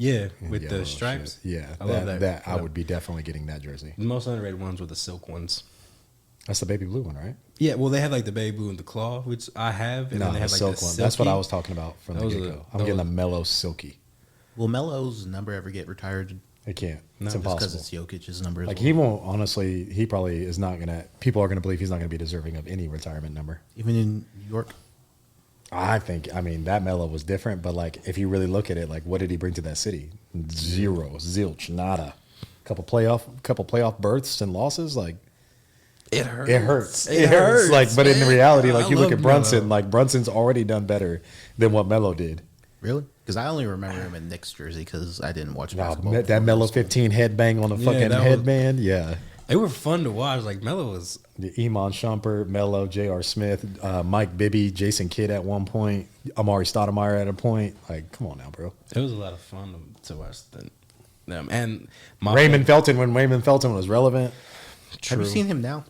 Yeah, with yellow the stripes. shit. Yeah, I love that. I would be definitely getting that jersey. The most underrated ones were the silk ones. That's the baby blue one, right? Yeah, well, they had like the baby blue and the claw, which I have, and No, then they the had like silk the one. That's what I silky. was talking about from the Those get are go. the- I'm getting a those- mellow silky. Will Melo's number ever get retired? It can't. No, It's just Because impossible. it's Jokic's number. As Like well. he won't. Honestly, he probably is not gonna. People are gonna believe he's not gonna be deserving of any retirement number. Even in New York. I think. I mean, that Melo was different, but like if you really look at it, like what did he bring to that city? Zero, zilch, nada. Couple playoff berths and losses. Like It hurts. it hurts. It hurts. Like, but in man. reality, like I you look love at Brunson. Melo. Like Brunson's already done better than what Melo did. Really? Because I only remember him in Knicks jersey because I didn't watch Wow, basketball. that before Melo middle school. 15 headbang on the Yeah, fucking that was- headband. Yeah. They were fun to watch. Like Melo was. The Iman Shumpert, Melo, J.R. Smith, Mike Bibby, Jason Kidd at one point, Amari Stoudemire at a point. Like, come on now, bro. It was a lot of fun to watch them. And my Raymond Felton, when Raymond Felton was relevant, Have you seen him now?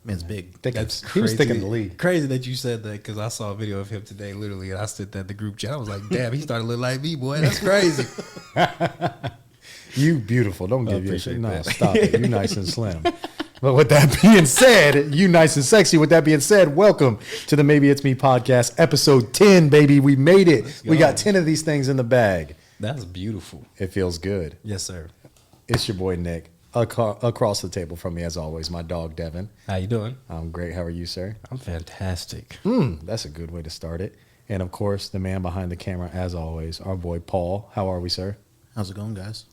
Man's big. That's he was crazy. thick in the league. Crazy that you said that because I saw a video of him today, literally, and I sent that in the group chat. I was like, "Damn, he started looking like me, boy. That's crazy." You beautiful. Don't give your appreciate shit. No, that. stop it. You nice and slim. But with that being said, you nice and sexy. With that being said, welcome to the Maybe It's Me podcast, episode 10, baby. We made it. We got 10 of these things in the bag. That's beautiful. It feels good. Yes, sir. It's your boy, Nick. Across the table from me, as always, my dog, Devin. How you doing? I'm great. How are you, sir? I'm fantastic. That's a good way to start it. And of course, the man behind the camera, as always, our boy, Paul. How are we, sir? How's it going, guys?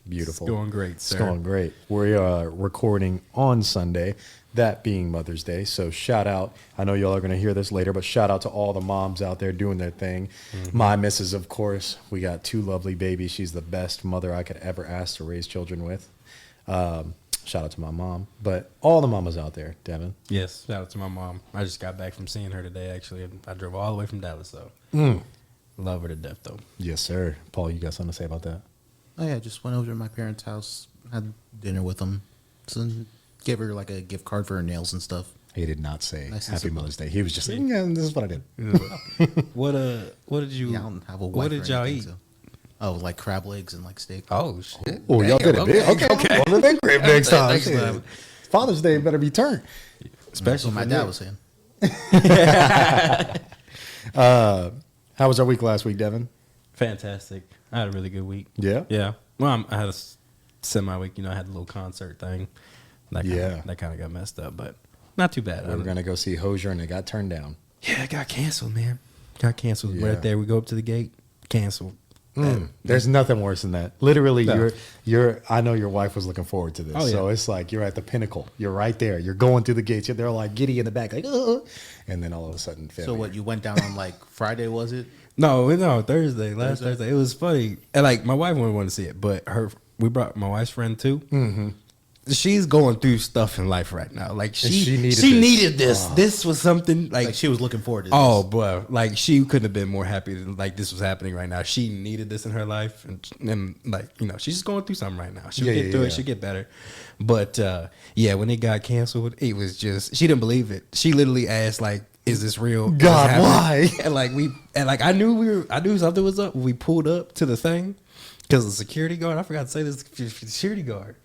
Beautiful. It's going great, sir. It's going great. We are recording on Sunday, that being Mother's Day. So shout out. I know y'all are going to hear this later, but shout out to all the moms out there doing their thing. My missus, of course. We got 2 lovely babies. She's the best mother I could ever ask to raise children with. Shout out to my mom. But all the mamas out there, Devin. Yes, shout out to my mom. I just got back from seeing her today, actually. I drove all the way from Dallas, so love her to death, though. Yes, sir. Paul, you got something to say about that? Oh, yeah. Just went over to my parents' house, had dinner with them. So gave her like a gift card for her nails and stuff. He did not say Nice and Happy simple. Mother's Day. He was just saying, yeah, this is what I did. What did you? Yeah, I don't have a wife what or did y'all anything, eat? so. Oh, like crab legs and like steak. Oh shit! Oh, y'all did it big. Okay. Well, then crib next time. Next Shit. time. Father's Day better be turned. That's what my for dad me. was saying. How was our week last week, Devin? Fantastic. I had a really good week. Yeah? Yeah. Well, I had a semi week. You know, I had a little concert thing. That kind of got messed up, but not too bad. We were going to go see Hosier, and it got turned down. Yeah, it got canceled, man. Got canceled Yeah. right there. We go up to the gate, canceled. There's nothing worse than that. Literally, No. you're. I know your wife was looking forward to this, Oh, yeah. so it's like you're at the pinnacle. You're right there. You're going through the gates. They're like giddy in the back, like, and then all of a sudden, So failure. what, you went down on like Friday, was it? No, Thursday. Last Thursday. It was funny. And like my wife wouldn't want to see it, but we brought my wife's friend too. Mm-hmm. She's going through stuff in life right now. Like she needed this. This was something Like she was looking forward to this. Oh, bro! Like she couldn't have been more happy that like this was happening right now. She needed this in her life, and like she's just going through something right now. She'll get through it. She'll get better. But yeah, when it got canceled, it was just she didn't believe it. She literally asked like, "Is this real? God, why?" And like I knew something was up when we pulled up to the thing because the security guard. I forgot to say this. The security guard.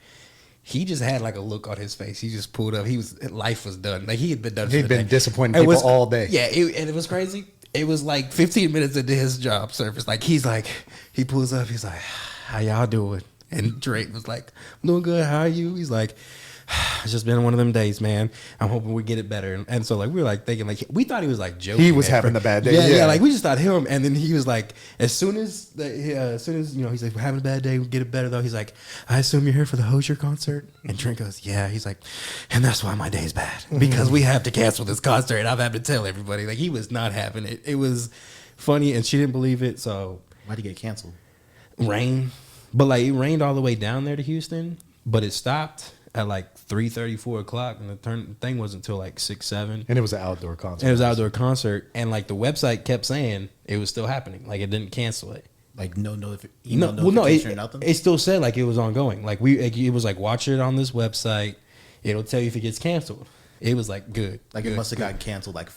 He just had like a look on his face. He just pulled up. Life was done. Like he had been done. He'd been disappointing people all day. Yeah, and it was crazy. It was like 15 minutes into his job service. Like he pulls up. He's like, "How y'all doing?" And Drake was like, "I'm doing good. How are you?" He's like, "It's just been one of them days, man. I'm hoping we get it better." And so like we were like thinking like we thought he was like joking. He was having a bad day. Yeah. Like we just thought him. And then he was like, as soon as he's like, "We're having a bad day. We get it better though." He's like, "I assume you're here for the Hosier concert." And Drake goes, "Yeah." He's like, "And that's why my day's bad because we have to cancel this concert." And I've had to tell everybody like he was not having it. It was funny, and she didn't believe it. So Why'd he get canceled? rain, but like it rained all the way down there to Houston, but it stopped at like 3:30, 4 o'clock, and the thing wasn't until like 6, 7. And it was an outdoor concert. And it was an outdoor concert, and like the website kept saying it was still happening, like it didn't cancel it. Like no No, notification or nothing? it still said like it was ongoing. Like it was like watch it on this website. It'll tell you if it gets canceled. It was like good. Like good, it must have good. gotten canceled like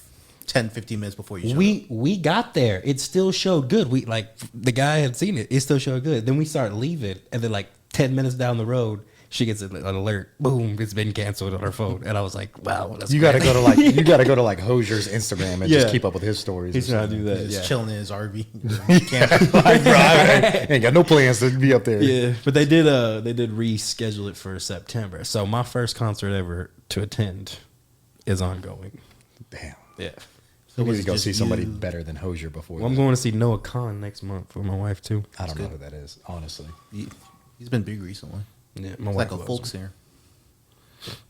10, 15 minutes before you showed up. we got there. It still showed good. We like the guy had seen it. It still showed good. Then we start leaving, and then like 10 minutes down the road, she gets an alert. Boom! It's been canceled on her phone, and I was like, "Wow, that's You got to crazy. go to like Hosier's Instagram and just Yeah. keep up with his stories. He's and trying to do that. Just Yeah. chilling in his RV. Camping. like, bro, I ain't got no plans to be up there. Yeah, but they did reschedule it for September. So my first concert ever to attend is ongoing. Damn. Yeah. So we was need it to go just see somebody you? better than Hosier before. Well, I'm that. going to see Noah Khan next month with my wife too. I don't know who that is, honestly. He's been big recently. Yeah, my It's wife like a loves folk him. singer.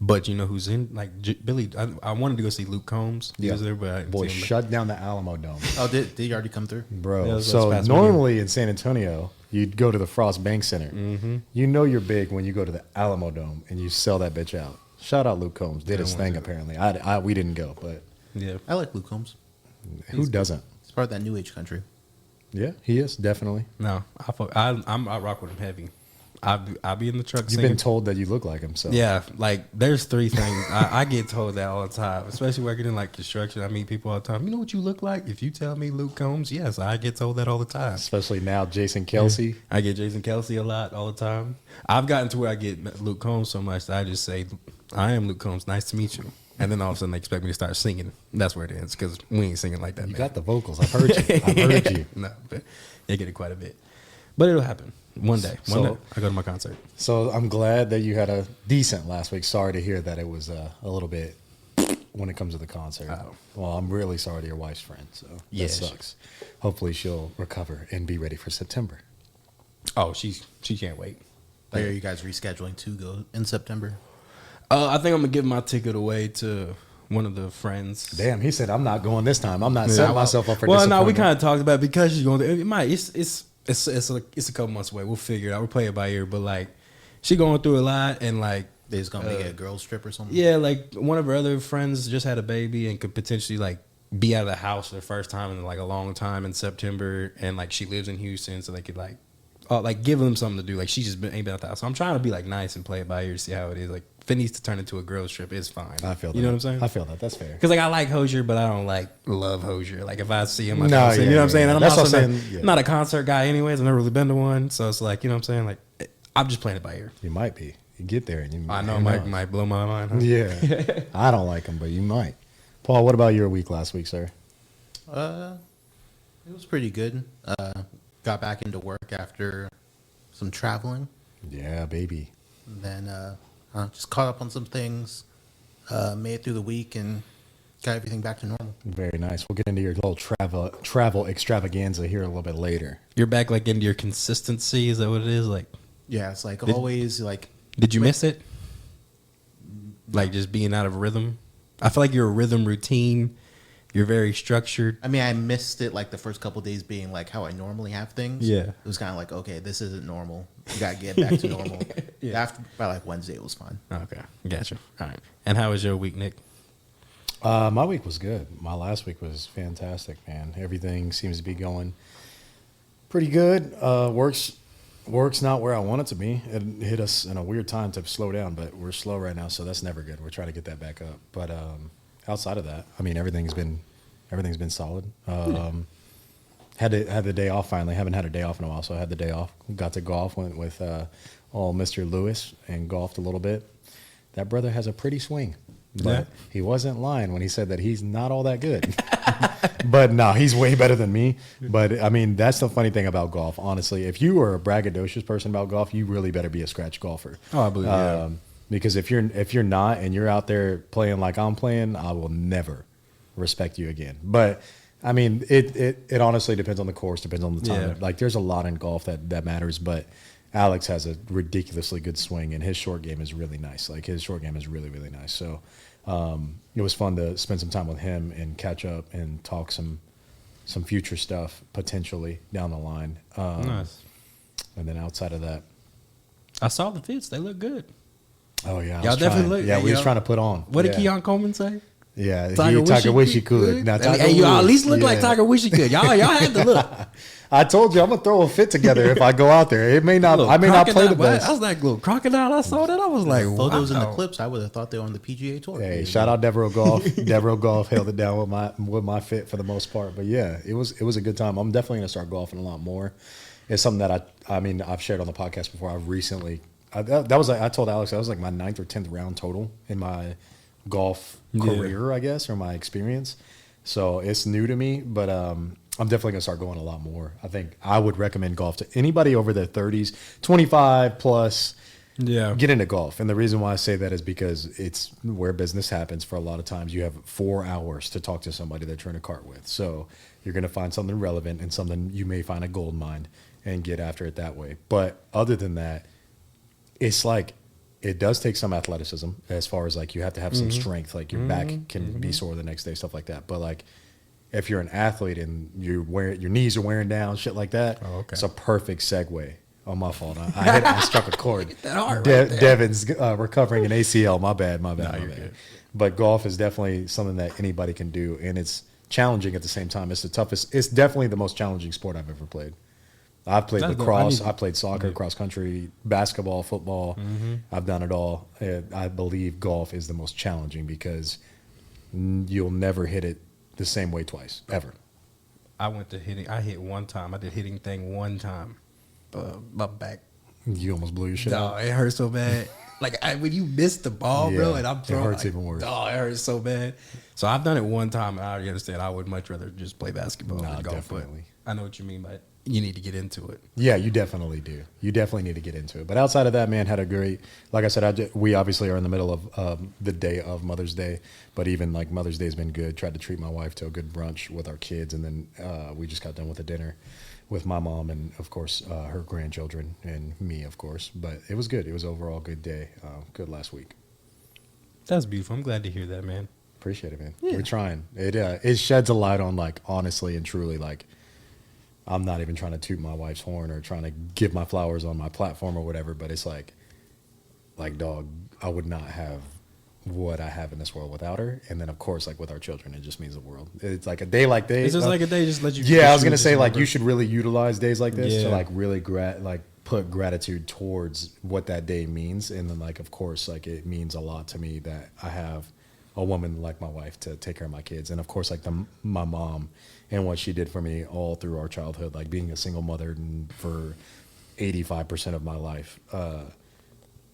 But you know who's in? Like Billy. I wanted to go see Luke Combs. He was there, but I didn't Boy, see him. shut down the Alamo Dome. Oh, did he already come through? Bro, Yeah, that's so past normally in San Antonio, you'd go to the Frost Bank Center. Mm-hmm. You know you're big when you go to the Alamo Dome and you sell that bitch out. Shout out Luke Combs. Did his thing, apparently. We didn't go, but Yeah. I like Luke Combs. who doesn't? It's part of that new age country. Yeah, he is, definitely. No, I rock with him heavy. I be in the truck You've singing. been told that you look like him, so. Yeah, like there's three things I get told that all the time, especially working in like construction. I meet people all the time. You know what you look like? If you tell me Luke Combs, yes, I get told that all the time. Especially now, Jason Kelsey. I get Jason Kelsey a lot all the time. I've gotten to where I get Luke Combs so much that I just say, I am Luke Combs. Nice to meet you. And then all of a sudden they expect me to start singing. That's where it ends because we ain't singing like that. You man. got the vocals. I've heard you. I've heard you. No, but they get it quite a bit. But it'll happen one day. One So- day I go to my concert. So I'm glad that you had a decent last week. Sorry to hear that it was a little bit when it comes to the concert. Oh. Well, I'm really sorry to your wife's friend. So Yeah, that sucks. Hopefully she'll recover and be ready for September. Oh, she can't wait. Like, are you guys rescheduling to go in September? I think I'm gonna give my ticket away to one of the friends. Damn, he said I'm not going this time. I'm not setting myself up for Well, no, disappointment. we kind of talked about it because she's going. It might. It's a couple months away. We'll figure it out. We'll play it by ear. But like, she going through a lot, and like, They just gonna make it a girls trip or something? yeah, like one of her other friends just had a baby and could potentially like be out of the house for the first time in like a long time in September, and like she lives in Houston, so they could like give them something to do. Like she just ain't been out the house. So I'm trying to be like nice and play it by ear to see how it is. Like if it needs to turn into a girls trip, it's fine. I feel that. You know what I'm saying? I feel that. That's fair. Because like I like Hosier, but I don't like love Hosier. Like if I see him, I No, no, yeah, you know what I'm saying. yeah. And I'm That's what also I'm not, saying, yeah. not a concert guy, anyways. I've never really been to one, so it's like you know what I'm saying. Like I'm just playing it by ear. You might be. You get there and you I know who it knows? might blow my mind. Huh? Yeah. I don't like him, but you might. Paul, what about your week last week, sir? It was pretty good. Got back into work after some traveling. Yeah, baby. And then just caught up on some things. Made it through the week and got everything back to normal. Very nice. We'll get into your little travel extravaganza here a little bit later. You're back like into your consistency. Is that what it is? Like, Yeah, it's like always like. did you miss it? Like just being out of rhythm. I feel like you're a rhythm routine. You're very structured. I mean, I missed it like the first couple days being like how I normally have things. Yeah. It was kind of like, okay, this isn't normal. You got to get back to normal. Yeah. After by like Wednesday, it was fine. Okay, gotcha. All right. And how was your week, Nick? My week was good. My last week was fantastic, man. Everything seems to be going pretty good. Work's not where I want it to be. It hit us in a weird time to slow down, but we're slow right now, so that's never good. We're trying to get that back up. But outside of that, I mean, everything's been solid. Had the day off finally. Haven't had a day off in a while, so I had the day off. Got to golf. Went with all Mr. Lewis and golfed a little bit. That brother has a pretty swing, but Yeah. he wasn't lying when he said that he's not all that good. But no, he's way better than me. But I mean, that's the funny thing about golf. Honestly, if you are a braggadocious person about golf, you really better be a scratch golfer. Oh, I believe yeah. Because if you're not and you're out there playing like I'm playing, I will never respect you again. But I mean, it honestly depends on the course, depends on the time. Yeah. Like there's a lot in golf that matters, but Alex has a ridiculously good swing, and his short game is really nice. Like his short game is really, really nice. So it was fun to spend some time with him and catch up and talk some future stuff potentially down the line. Nice. And then outside of that, I saw the fits. They look good. oh yeah, Y'all definitely look. Yeah, we you was know, trying to put on. What did Yeah. Keon Coleman say? Yeah, Tiger Tiger wish he could. could. Now, Hey, you at least look like yeah. Tiger wish he could. Y'all had to look. I told you I'm gonna throw a fit together if I go out there. It may not. I may not play the best. I was like, little crocodile. I saw that. I was like, Photos in the wow. clips, I would have thought they were on the PGA Tour. Hey, shout out Devereaux Golf. Devereaux Golf held it down with my fit for the most part. But yeah, it was a good time. I'm definitely gonna start golfing a lot more. It's something that I mean I've shared on the podcast before. I've recently that was like I told Alex that was like my 9th or 10th round total in my golf career, I guess, or my experience. So it's new to me, but I'm definitely gonna start going a lot more. I think I would recommend golf to anybody over their 30s, 25 plus. Yeah. Get into golf. And the reason why I say that is because it's where business happens. For a lot of times you have 4 hours to talk to somebody that you're in a cart with. So you're going to find something relevant and something you may find a gold mine and get after it that way. But other than that, it's like it does take some athleticism as far as like you have to have some strength. Like your back can be sore the next day, stuff like that. But like if you're an athlete and your knees are wearing down, shit like that, it's a perfect segue. Oh, my fault. I struck a chord. Devin's recovering an ACL. My bad. Good. But golf is definitely something that anybody can do, and it's challenging at the same time. It's the toughest. It's definitely the most challenging sport I've ever played. I've played lacrosse. I played soccer, cross country, basketball, football. I've done it all. I believe golf is the most challenging because you'll never hit it the same way twice, ever. I went to hitting. I hit one time. I did hitting thing one time. My back. You almost blew your shit No, out. it hurt so bad. Like when you miss the ball, bro, and I'm throwing, it hurts like, even worse. Oh, it hurts so bad. So I've done it one time, and I already understand. I would much rather just play basketball than golf. Definitely. But I know what you mean, but you need to get into it. Yeah, you definitely do. You definitely need to get into it. But outside of that, man, had a great. Like I said, we obviously are in the middle of the day of Mother's Day, but even like Mother's Day has been good. Tried to treat my wife to a good brunch with our kids, and then we just got done with a dinner with my mom and, of course, her grandchildren and me, of course. But it was good. It was overall a good day. Good last week. That's beautiful. I'm glad to hear that, man. Appreciate it, man. Yeah. We're trying. It sheds a light on, like, honestly and truly, like, I'm not even trying to toot my wife's horn or trying to give my flowers on my platform or whatever, but it's like, dog, I would not have what I have in this world without her. And then, of course, like with our children, it just means the world. It's like a day like this. It's just like a day, just let you. Yeah, I was gonna say like you should really utilize days like this to Yeah. like really put gratitude towards what that day means, and then like of course like it means a lot to me that I have a woman like my wife to take care of my kids, and of course like my mom and what she did for me all through our childhood, like being a single mother and for 85% of my life.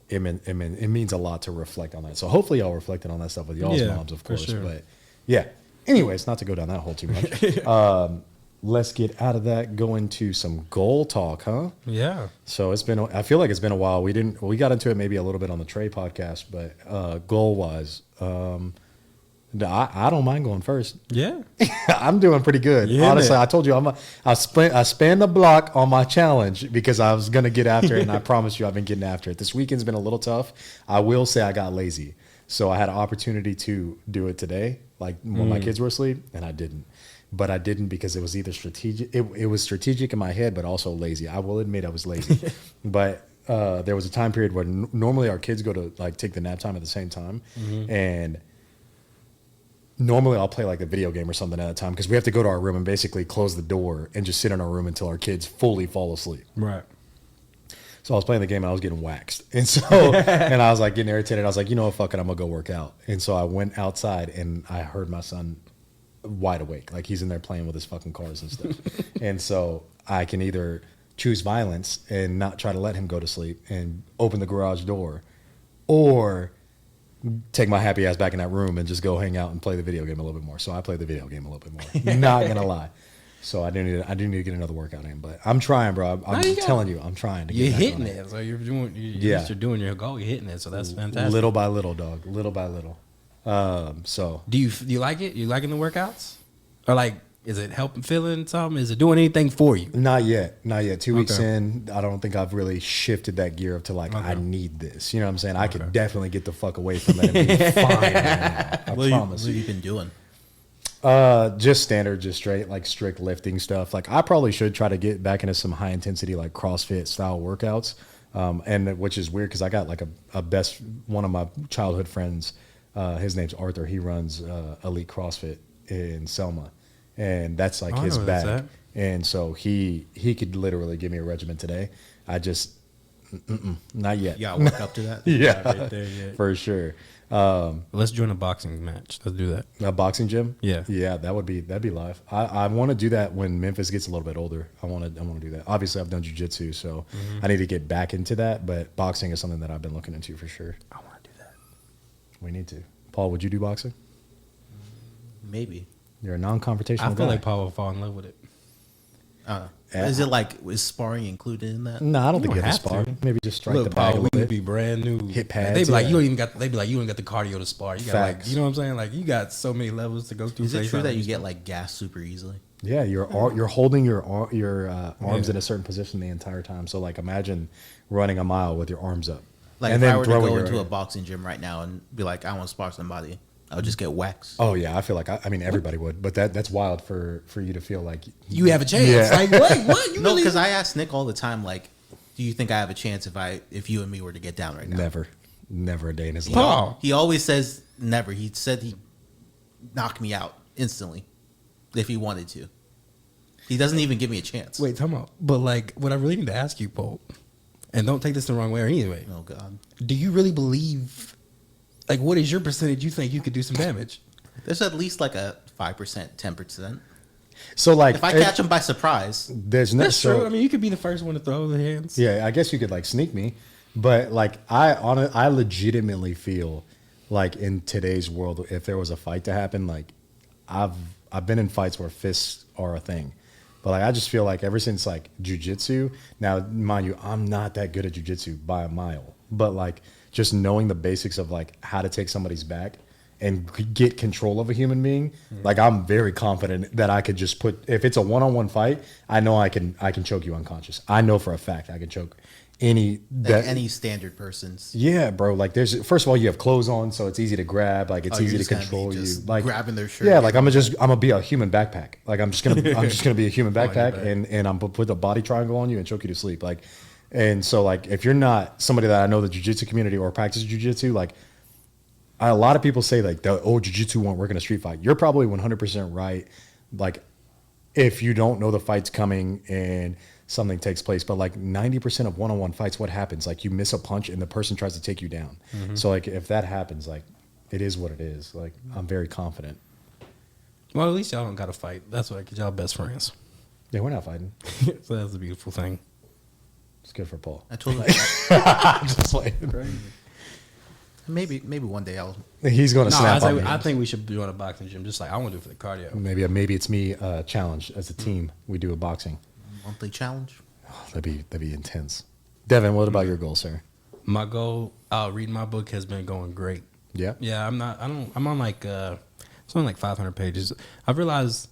It means a lot to reflect on that. So hopefully y'all reflected on that stuff with y'all's moms, of course. sure. But yeah. Anyways, not to go down that hole too much. Let's get out of that. Go into some goal talk, huh? Yeah. So I feel like it's been a while. We got into it maybe a little bit on the Trey podcast, but goal wise, I don't mind going first. Yeah. I'm doing pretty good. Yeah, Honestly, man. I told you I spanned the block on my challenge because I was gonna get after it, and I promise you I've been getting after it. This weekend's been a little tough. I will say I got lazy, so I had an opportunity to do it today, like when my kids were asleep, and I didn't. But I didn't because it was either strategic. It was strategic in my head, but also lazy. I will admit I was lazy, but. There was a time period where normally our kids go to like take the nap time at the same time, and normally I'll play like a video game or something at a time because we have to go to our room and basically close the door and just sit in our room until our kids fully fall asleep. Right. So I was playing the game and I was getting waxed. And so, and I was like getting irritated. I was like, you know what, fuck it, I'm gonna go work out. And so I went outside and I heard my son wide awake. Like he's in there playing with his fucking cars and stuff. And so I can either choose violence and not try to let him go to sleep and open the garage door, or take my happy ass back in that room and just go hang out and play the video game a little bit more. So I played the video game a little bit more. Not gonna lie. So I do need to get another workout in, but I'm trying, bro. I'm telling you, I'm trying to get You're back hitting on it. So you're doing. Yeah. You're doing your goal. You're hitting it. So that's fantastic. Little by little, dog. Little by little. So Do you like it? You liking the workouts? Or like, is it helping feeling something? Is it doing anything for you? not yet. 2 weeks Okay. in, I don't think I've really shifted that gear up to like I need this. You know what I'm saying? I could definitely get the fuck away from it and be fine right now. I promise. What have you been doing? Just standard, just strict lifting stuff. Like I probably should try to get back into some high intensity like CrossFit style workouts. And which is weird because I got like one of my childhood friends His name's Arthur. He runs Elite CrossFit in Selma, and that's like Oh, I his know where that's bag. at. And so he could literally give me a regimen today. I just not yet. Yeah, I'll work up to that. Yeah, right there, yeah. for sure. Let's join a boxing match. Let's do that. A boxing gym. Yeah. yeah, that'd be live. I want to do that when Memphis gets a little bit older. I want to do that. Obviously, I've done jiu-jitsu, so I need to get back into that. But boxing is something that I've been looking into for sure. I want to do that. We need to. Paul, would you do boxing? Maybe. You're a non-confrontational I feel guy. like Paul will fall in love with it. Yeah. Is it like, is sparring included in that? No, I don't You think don't you have to have spar. to. Maybe just strike Look, the bag Paul, a we little could be bit. brand new. Hit pads, They be like, yeah. you don't even got. They be like, you don't got the cardio to spar. You got like, Facts. you know what I'm saying? Like, you got so many levels to go through. Is it Face true off. that you get like gas super easily? Yeah, you're holding your arms Yeah. in a certain position the entire time. So like, imagine running a mile with your arms up, Like and if I then were to throwing go your. into a boxing gym right now and be like, I want to spar somebody, I would just get waxed. Oh yeah, I feel like I mean everybody would, but that's wild for you to feel like You have a chance. Yeah. Like what? You No, really? because I ask Nick all the time, like, do you think I have a chance if you and me were to get down right now? never a day in his life. Paul. He always says never. He said he'd knock me out instantly if he wanted to. He doesn't even give me a chance. Wait, time out. But like, what I really need to ask you, Paul, and don't take this the wrong way or anyway. Oh God. Do you really believe? Like, what is your percentage? You think you could do some damage? There's at least like a 5%, 10%. So like, If I catch him by surprise, there's no. That's so, true. I mean, you could be the first one to throw the hands. Yeah, I guess you could like sneak me, but like I legitimately feel like in today's world, if there was a fight to happen, like I've been in fights where fists are a thing, but like I just feel like ever since like jujitsu. Now, mind you, I'm not that good at jujitsu by a mile, but like just knowing the basics of like how to take somebody's back and get control of a human being, like I'm very confident that I could just put, if it's a one-on-one fight, I know I can choke you unconscious. I know for a fact I can choke any any standard person's. yeah, bro. Like there's first of all you have clothes on, so it's easy to grab. Like it's Oh, you're easy to just gonna be control you. just Like grabbing their shirt. Yeah, like I'm gonna be a human backpack. Like I'm just gonna be a human your backpack, back. and I'm gonna put a body triangle on you and choke you to sleep. Like, and so like if you're not somebody that I know the jiu-jitsu community or practice jiu-jitsu, like a lot of people say like jiu-jitsu won't work in a street fight. You're probably 100% right. Like if you don't know the fight's coming and something takes place, but like 90% of one-on-one fights, what happens? Like you miss a punch and the person tries to take you down. So like if that happens, like it is what it is. Like I'm very confident. Well, at least y'all don't got to fight. That's why, because y'all best friends. Yeah, we're not fighting. So that's a beautiful thing. It's good for Paul. I told him Just like maybe one day I'll. he's going to No, snap on me. I think we should join a boxing gym. Just like I want to do it for the cardio. Maybe it's me challenge as a team. We do a boxing. Monthly challenge. That'd be intense. Devin, what about your goal, sir? My goal, reading my book has been going great. Yeah. Yeah, I'm on like it's only like 500 pages. I've realized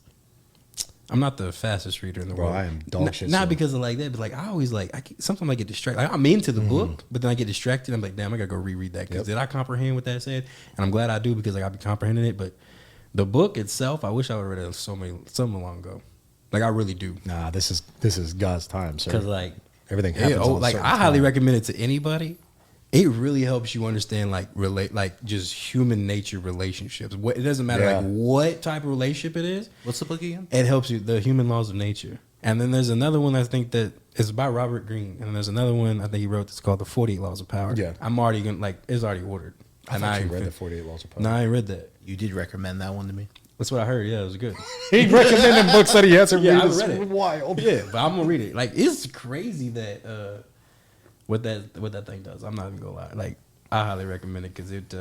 I'm not the fastest reader in the Bro, world. I am dog shit Not slow. because of like that, but like I always like sometimes I get distracted. Like, I'm into the book, but then I get distracted. I'm like, damn, I gotta go reread that because Yep. did I comprehend what that said? And I'm glad I do because like I be comprehending it. But the book itself, I wish I would have read it so long ago. Like I really do. Nah, this is God's time, sir. Because like Everything happens. on a like certain I highly time. recommend it to anybody. It really helps you understand like just human nature relationships. It doesn't matter Yeah. like what type of relationship it is. What's the book again? It helps you the human laws of nature. And then there's another one I think that is by Robert Greene. And then there's another one I think he wrote that's called The 48 Laws of Power. Yeah. I'm already gonna like it's already ordered. I thought you read the 48 Laws of Power. No, I ain't read that. You did recommend that one to me. That's what I heard. Yeah, it was good. He recommended books that he hasn't Yeah, read. I It's read it. wild. Yeah, but I'm gonna read it. Like it's crazy that what that thing does. I'm not even gonna lie. Like I highly recommend it because it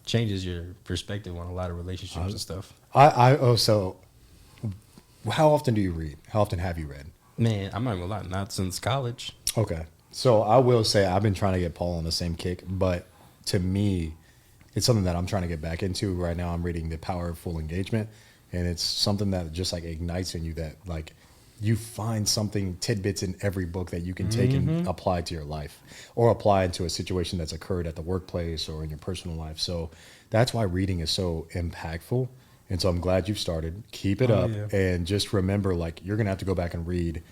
changes your perspective on a lot of relationships and stuff. So how often do you read? How often have you read? Man, I'm not gonna lie. Not since college. Okay. So I will say I've been trying to get Paul on the same kick, but to me, it's something that I'm trying to get back into right now. I'm reading The Power of Full Engagement, and it's something that just like ignites in you that like you find something tidbits in every book that you can take and apply to your life or apply into a situation that's occurred at the workplace or in your personal life. So that's why reading is so impactful. And so I'm glad you've started. Keep it up yeah. and just remember like you're going to have to go back and read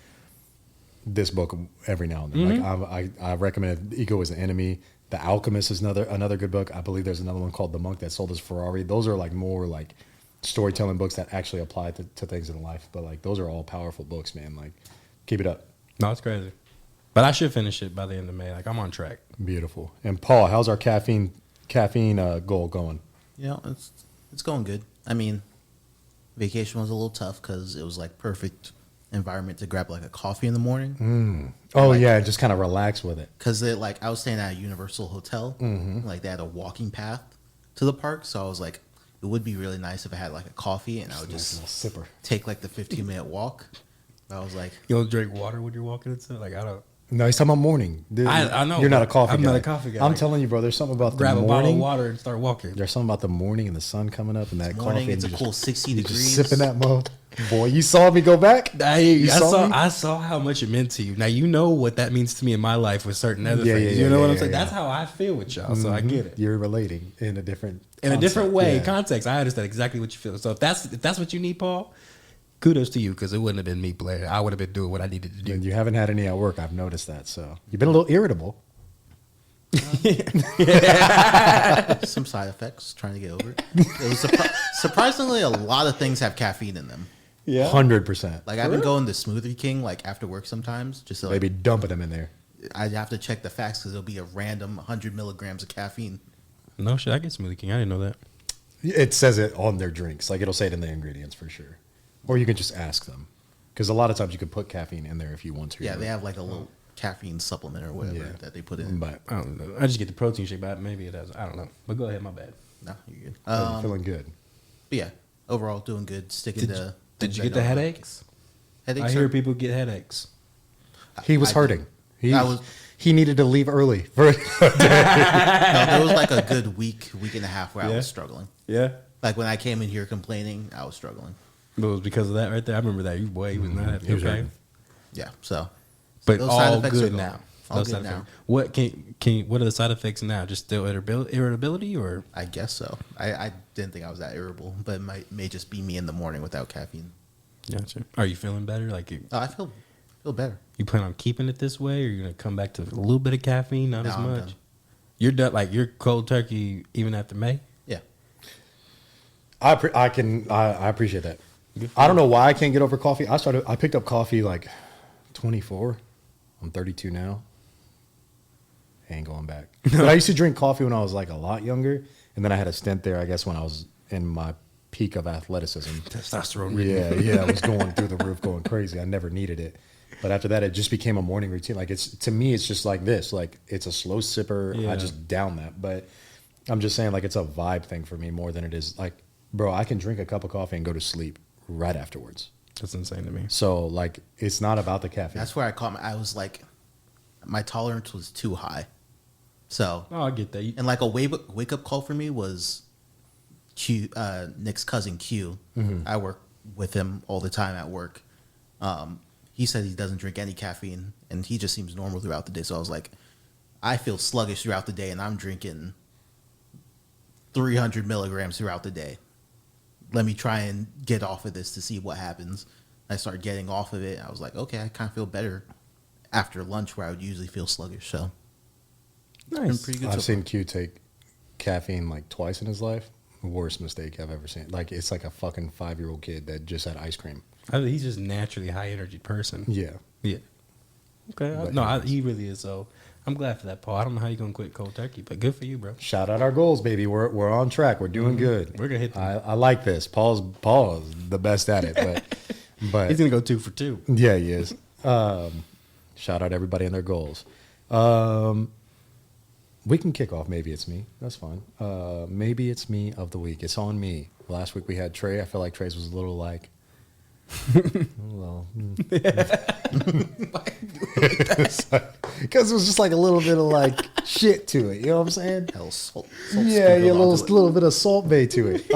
this book every now and then. Like I recommend Ego is the Enemy. The Alchemist is another good book. I believe there's another one called The Monk That Sold His Ferrari. Those are like more like storytelling books that actually apply to things in life. But like those are all powerful books, man. Like keep it up. No, it's crazy. But I should finish it by the end of May. Like I'm on track. Beautiful. And Paul, how's our caffeine goal going? You know, it's going good. I mean, vacation was a little tough because it was like perfect environment to grab like a coffee in the morning. Oh Like- yeah, just kind of relax with it. Because I was staying at a Universal hotel, like they had a walking path to the park, so I was like, it would be really nice if I had like a coffee and I would Nice just little sipper. take like the 15-minute walk. I was like, You don't drink water when you're walking into like I don't No, he's talking about morning. Dude, I know, You're not a but coffee I'm guy. not a coffee guy. I'm telling you, bro. There's something about grab the a bottle of morning. water and start walking. There's something about the morning and the sun coming up and that morning, coffee. it's a and you cool just- 60 you degrees. just sipping that mo. Boy, you saw me go back. I saw me? I saw how much it meant to you. Now you know what that means to me in my life with certain other Yeah, things. yeah, you know yeah, what I'm yeah, saying? yeah. That's how I feel with y'all. So I get it. You're relating in a different In a different way, Yeah. context. I understand exactly what you feel. So if that's what you need, Paul, kudos to you because it wouldn't have been me playing. I would have been doing what I needed to do. And you haven't had any at work. I've noticed that. So you've been a little irritable. Some side effects, trying to get over it. It was surprisingly, a lot of things have caffeine in them. Yeah. 100%. Like I've been going to Smoothie King like after work sometimes, just to, like, Maybe dumping them in there. I'd have to check the facts because it'll be a random 100 milligrams of caffeine. No shit, I get Smoothie King. I didn't know that. It says it on their drinks. Like it'll say it in the ingredients for sure. Or you can just ask them. Because a lot of times you can put caffeine in there if you want to. Yeah, they have like a little caffeine supplement or whatever Yeah. that they put in. But I don't know. I just get the protein shake, but maybe it does. I don't know. But go ahead, my bad. No, you're good. I'm feeling good. But yeah, overall doing good. Sticking to. Did things you I get the know. headaches? Headaches. I hear people get headaches. He was I hurting. did. He needed to leave early. For No, there was like a good week and a half where I Yeah. was struggling. Yeah. Like when I came in here complaining, I was struggling. But it was because of that right there. I remember that. You boy, he was not happy. He was okay. hurting. Yeah, so. But those side all effects are good gone. now. All No good side now. effects. What what are the side effects now? Just still irritability or I guess so. I didn't think I was that irritable, but it may just be me in the morning without caffeine. gotcha. Are you feeling better? Like Oh, I feel better. you plan on keeping it this way, or you're gonna come back to a little bit of caffeine, not No, as I'm much? done. You're done. Like you're cold turkey even after May. Yeah. I appreciate that. I don't know why I can't get over coffee. I picked up coffee like 24. I'm 32 now. Ain't going back. But I used to drink coffee when I was like a lot younger, and then I had a stint there. I guess when I was in my peak of athleticism. Testosterone. Yeah, I was going through the roof, going crazy. I never needed it. But after that, it just became a morning routine. Like to me, it's just like this. Like it's a slow sipper. Yeah. I just down that. But I'm just saying, like it's a vibe thing for me more than it is like, bro, I can drink a cup of coffee and go to sleep right afterwards. That's insane to me. So like, it's not about the caffeine. That's where I was like, my tolerance was too high. So, Oh, I get that. and like a wake up call for me was Q, Nick's cousin Q. I work with him all the time at work. He said he doesn't drink any caffeine, and he just seems normal throughout the day. So I was like, I feel sluggish throughout the day, and I'm drinking 300 milligrams throughout the day. Let me try and get off of this to see what happens. I started getting off of it. I was like, okay, I kind of feel better after lunch where I would usually feel sluggish. So it's been Nice. pretty good. I've so seen Q take caffeine like twice in his life. Worst mistake I've ever seen. Like it's like a fucking 5-year-old kid that just had ice cream. He's just naturally high energy person. Yeah. Yeah. Okay. But No, anyways. he really is. So I'm glad for that, Paul. I don't know how you're gonna quit cold turkey, but good for you, bro. Shout out our goals, baby. We're on track. We're doing good. We're gonna hit them. I like this. Paul's the best at it, but He's gonna go 2 for 2. yeah, he is. Shout out everybody and their goals. We can kick off. Maybe it's me. That's fine. Maybe it's me of the week. It's on me. Last week we had Trey. I feel like Trey's was a little like. Well, because it was just like a little bit of like shit to it. You know what I'm saying? hell, salt Yeah, sprinkled a little onto it. little bit of salt bay to it.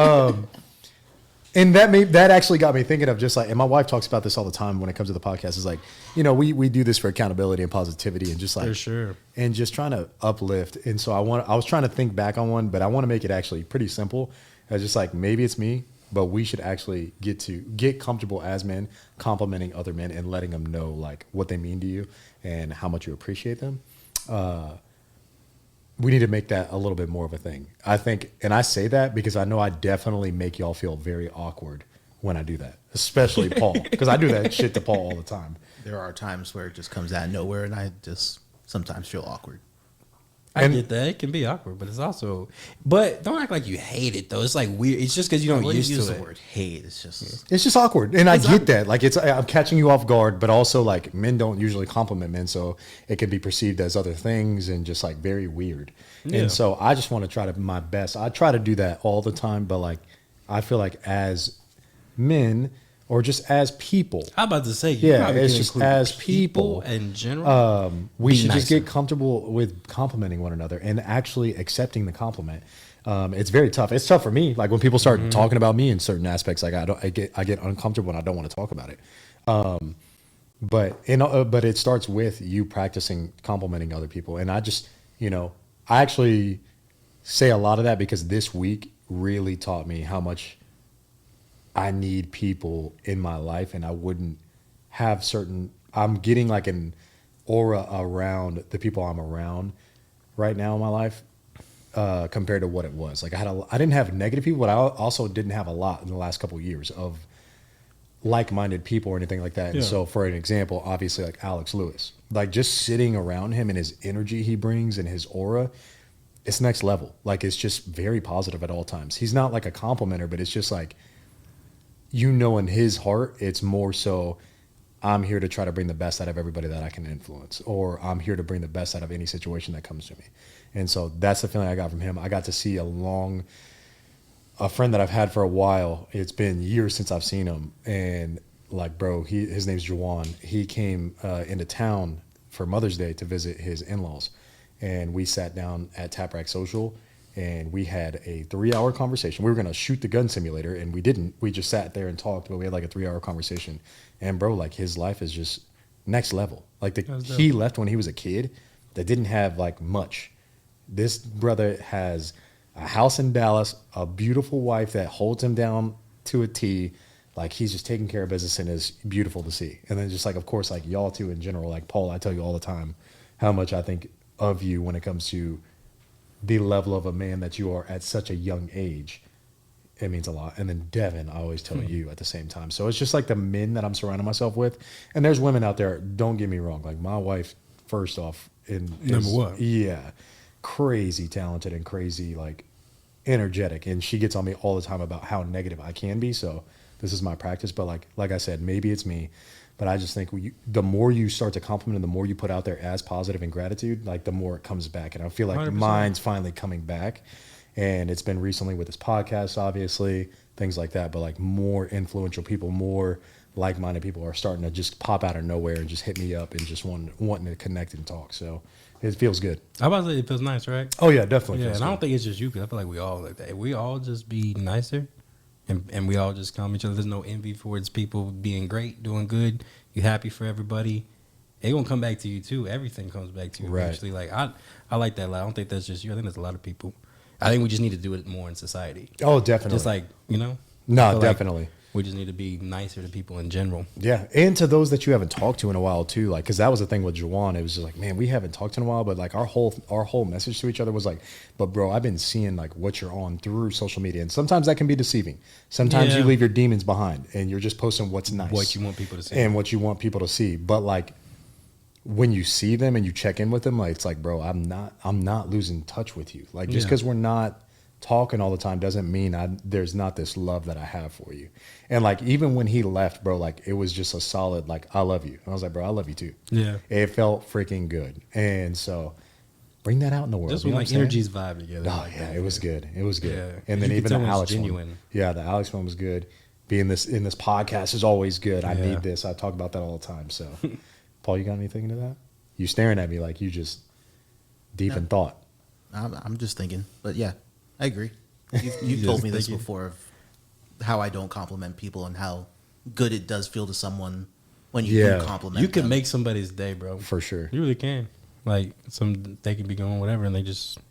And that actually got me thinking of just like, and my wife talks about this all the time when it comes to the podcast. Is like, you know, we do this for accountability and positivity and just like For sure. and just trying to uplift. And so I was trying to think back on one, but I want to make it actually pretty simple. I was just like, maybe it's me. but we should actually get comfortable as men complimenting other men and letting them know like what they mean to you and how much you appreciate them. We need to make that a little bit more of a thing. I think, and I say that because I know I definitely make y'all feel very awkward when I do that, especially Paul, because I do that shit to Paul all the time. There are times where it just comes out of nowhere, and I just sometimes feel awkward. I get that. It can be awkward, but it's also. But don't act like you hate it though. It's like weird. It's just because you don't Use used to the it. word hate. It's just It's just awkward, and I get that. Like I'm catching you off guard, but also like men don't usually compliment men, so it can be perceived as other things and just like very weird. Yeah. And so I just want to try to my best. I try to do that all the time, but like I feel like as men or just as people, I'm about to say, you Yeah, probably it's can just include as people, in general. we Be should just nicer. get comfortable with complimenting one another and actually accepting the compliment. It's very tough. It's tough for me. Like when people start talking about me in certain aspects, like I get uncomfortable and I don't want to talk about it. But it starts with you practicing complimenting other people. And I just, I actually say a lot of that because this week really taught me how much I need people in my life, and I wouldn't have I'm getting like an aura around the people I'm around right now in my life compared to what it was. Like I didn't have negative people, but I also didn't have a lot in the last couple of years of like-minded people or anything like that. Yeah. And so for an example, obviously like Alex Lewis, like just sitting around him and his energy he brings and his aura, it's next level. Like it's just very positive at all times. He's not like a complimenter, but it's just like, in his heart, it's more so I'm here to try to bring the best out of everybody that I can influence, or I'm here to bring the best out of any situation that comes to me. And so that's the feeling I got from him. I got to see a friend that I've had for a while. It's been years since I've seen him. And like, bro, his name's Juwan. He came into town for Mother's Day to visit his in-laws. And we sat down at Tap Rack Social and we had a 3-hour conversation. We were going to shoot the gun simulator and we didn't. We just sat there and talked, but we had like a 3-hour conversation. And bro, like his life is just next level. Like he left when he was a kid that didn't have like much. This brother has a house in Dallas, a beautiful wife that holds him down to a T. Like he's just taking care of business and is beautiful to see. And then just like, of course, like y'all too in general, like Paul, I tell you all the time how much I think of you when it comes to the level of a man that you are at such a young age. It means a lot. And then Devin, I always tell you at the same time. So it's just like the men that I'm surrounding myself with. And there's women out there, don't get me wrong. Like my wife, first off, Number one. Yeah. Crazy talented and crazy, like energetic. And she gets on me all the time about how negative I can be. So this is my practice. But like I said, maybe it's me. But I just think the more you start to compliment and the more you put out there as positive and gratitude, like the more it comes back. And I feel like 100%. mine's finally coming back. And it's been recently with this podcast, obviously, things like that. But like more influential people, more like-minded people are starting to just pop out of nowhere and just hit me up and just wanting to connect and talk. So it feels good. I'm about to say it feels nice, right? Oh, yeah, definitely. Yeah, feels and I good. don't think it's just you, because I feel like we all like that. If we all just be nicer and we all just calm each other. There's no envy towards people being great, doing good. You happy for everybody. It gonna come back to you too. Everything comes back to you Right. eventually. Like I like that. I don't think that's just you. I think there's a lot of people. I think we just need to do it more in society. Oh, definitely. Just like, I No, feel like definitely. we just need to be nicer to people in general. Yeah, and to those that you haven't talked to in a while too, like because that was the thing with Juwan. It was just like, man, we haven't talked in a while, but like our whole message to each other was like, but bro, I've been seeing like what you're on through social media, and sometimes that can be deceiving. Sometimes Yeah. you leave your demons behind, and you're just posting what's nice, What you want people to see. and what you want people to see. But like when you see them and you check in with them, like it's like, bro, I'm not losing touch with you. Like just Yeah. because we're not talking all the time doesn't mean there's not this love that I have for you. And like even when he left, bro, like it was just a solid like I love you. And I was like, bro, I love you too. Yeah. It felt freaking good. And so bring that out in the world. Just you when know like what I'm saying? energies vibe together. Oh like yeah, that. it was good. It was good. Yeah. And then You even could the tell Alex it's one. genuine. Yeah, the Alex one was good. Being in this podcast is always good. I Yeah. need this. I talk about that all the time. So Paul, you got anything into that? You staring at me like you just deep in thought. I'm just thinking, but yeah, I agree. You've told me this before of how I don't compliment people and how good it does feel to someone when you Yeah. do compliment. You can them. make somebody's day, bro. For sure. You really can. Like they can be going whatever, and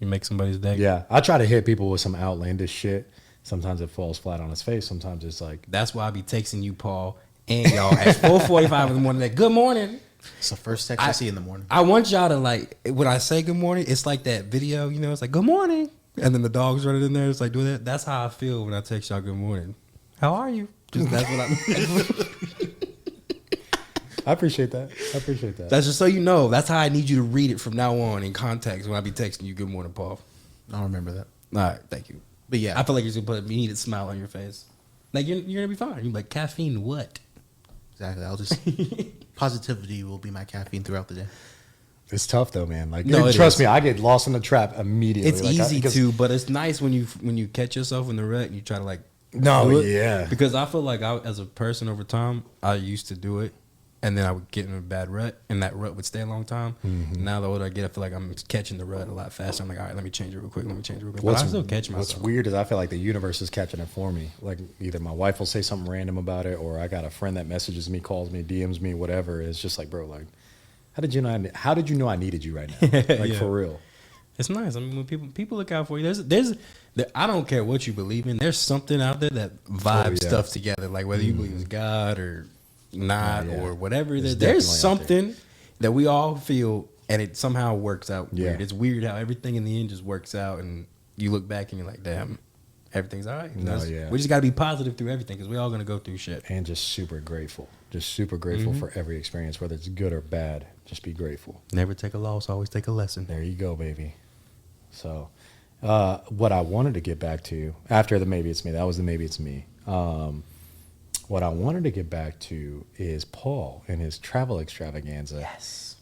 you make somebody's day. Yeah, I try to hit people with some outlandish shit Sometimes it falls flat on his face. Sometimes it's like, That's why I be texting you, Paul, and y'all at 4:45 in the morning. Like, good morning. It's the first text I see in the morning. I want y'all to like when I say good morning, it's like that video, you know, it's like good morning. And then the dog's running in there, it's like doing that. That's how I feel when I text y'all good morning. How are you? Just that's what I I appreciate that. I appreciate that. That's just so you know. That's how I need you to read it from now on in context when I be texting you good morning, Paul. I don't remember that. All right, thank you. But yeah, I feel like you're gonna put a needed smile on your face. Like you're gonna be fine. You're like caffeine what? exactly. I'll just positivity will be my caffeine throughout the day. It's tough though, man. Like, No, it trust is. me, I get lost in the trap immediately. It's Like, easy because- to, but it's nice when you catch yourself in the rut and you try to like No, do it. yeah. Because I feel like as a person over time, I used to do it, and then I would get in a bad rut, and that rut would stay a long time. Now the older I get, I feel like I'm catching the rut a lot faster. I'm like, all right, let me change it real quick. But I still catch What's myself. weird is I feel like the universe is catching it for me. Like either my wife will say something random about it, or I got a friend that messages me, calls me, DMs me, whatever. It's just like, bro, like, how did you know I needed you right now? Like Yeah. for real. It's nice. I mean, when people look out for you, I don't care what you believe in. There's something out there that vibes yeah. stuff together. Like whether you believe it's God or not Yeah. or whatever it It's is, there's definitely out there. something that we all feel, and it somehow works out Yeah. weird. It's weird how everything in the end just works out, and you look back and you're like, damn, everything's all right. No, That's- yeah. We just got to be positive through everything because we're all gonna go through shit. And just super grateful. Just super grateful for every experience, whether it's good or bad. Just be grateful. Never take a loss. Always take a lesson. There you go, baby. So, what I wanted to get back to after the maybe it's me, that was the maybe it's me. What I wanted to get back to is Paul and his travel extravaganza. Yes.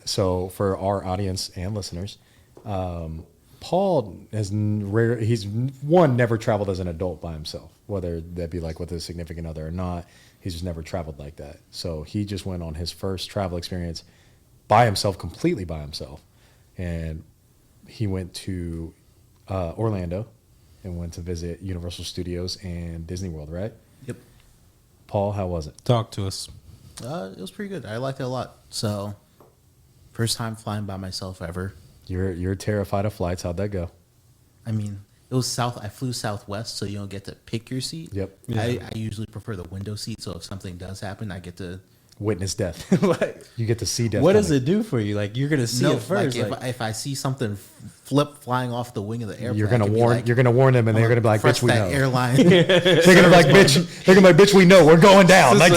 So for our audience and listeners, Paul he's never traveled as an adult by himself, whether that be like with a significant other or not. He's just never traveled like that. So he just went on his first travel experience by himself, completely by himself. And he went to Orlando and went to visit Universal Studios and Disney World, right? Yep. Paul, how was it? Talk to us. It was pretty good. I liked it a lot. So, first time flying by myself ever. You're terrified of flights. How'd that go? I mean, it was I flew Southwest, so you don't get to pick your seat. Yep. I usually prefer the window seat, so if something does happen, I get to. Witness death. Like, You get to see death. what does coming. it do for you? Like you're gonna see it first. Like, if I see something flip flying off the wing of the airplane, You're I gonna can be warn. like, You're gonna warn them, and I'm they're gonna be like, press "Bitch, we that know." airline. They're gonna be like, "Bitch." They're gonna be like, "Bitch, we know. We're going down." Like,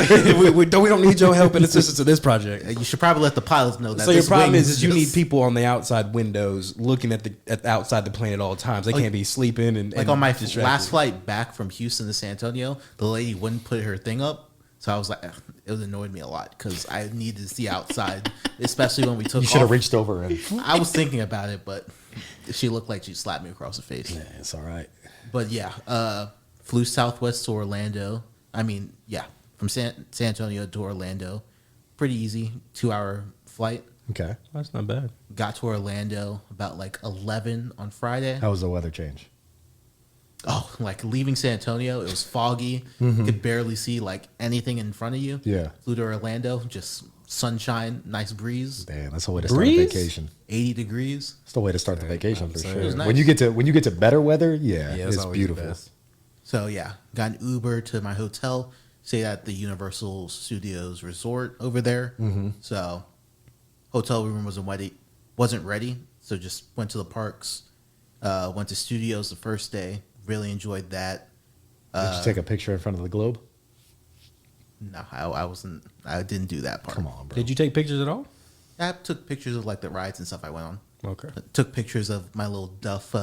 we don't need your help and assistance to this project. You should probably let the pilots know that. So your this problem wing is you need just- people on the outside windows looking at the outside the plane at all times. They can't be sleeping and Like on my distracted. last flight back from Houston to San Antonio, the lady wouldn't put her thing up. So I was like, it annoyed me a lot because I needed to see outside, especially when we took you should have off. reached over and. I was thinking about it, but she looked like she slapped me across the face. Yeah, it's all right. But yeah, flew Southwest to Orlando. I mean, yeah, from San Antonio to Orlando. Pretty easy, 2-hour flight. Okay. That's not bad. Got to Orlando about like 11 on Friday. How was the weather change? Oh, like leaving San Antonio, it was foggy. You could barely see like anything in front of you. Yeah. Flew to Orlando, just sunshine, nice breeze, Damn, that's the way to start a Breeze? vacation. 80 degrees. That's the way to start the vacation for so sure. it was nice. When you get to better weather, yeah, Yeah, it's it's always the beautiful. best. So yeah, got an Uber to my hotel. Stayed at the Universal Studios Resort over there. So hotel room wasn't ready. So just went to the parks. Went to studios the first day. Really enjoyed that. Did you take a picture in front of the globe? No, I wasn't. I didn't do that part. Come on, bro. Did you take pictures at all? I took pictures of like the rides and stuff I went on. Okay. Took pictures of my little Duff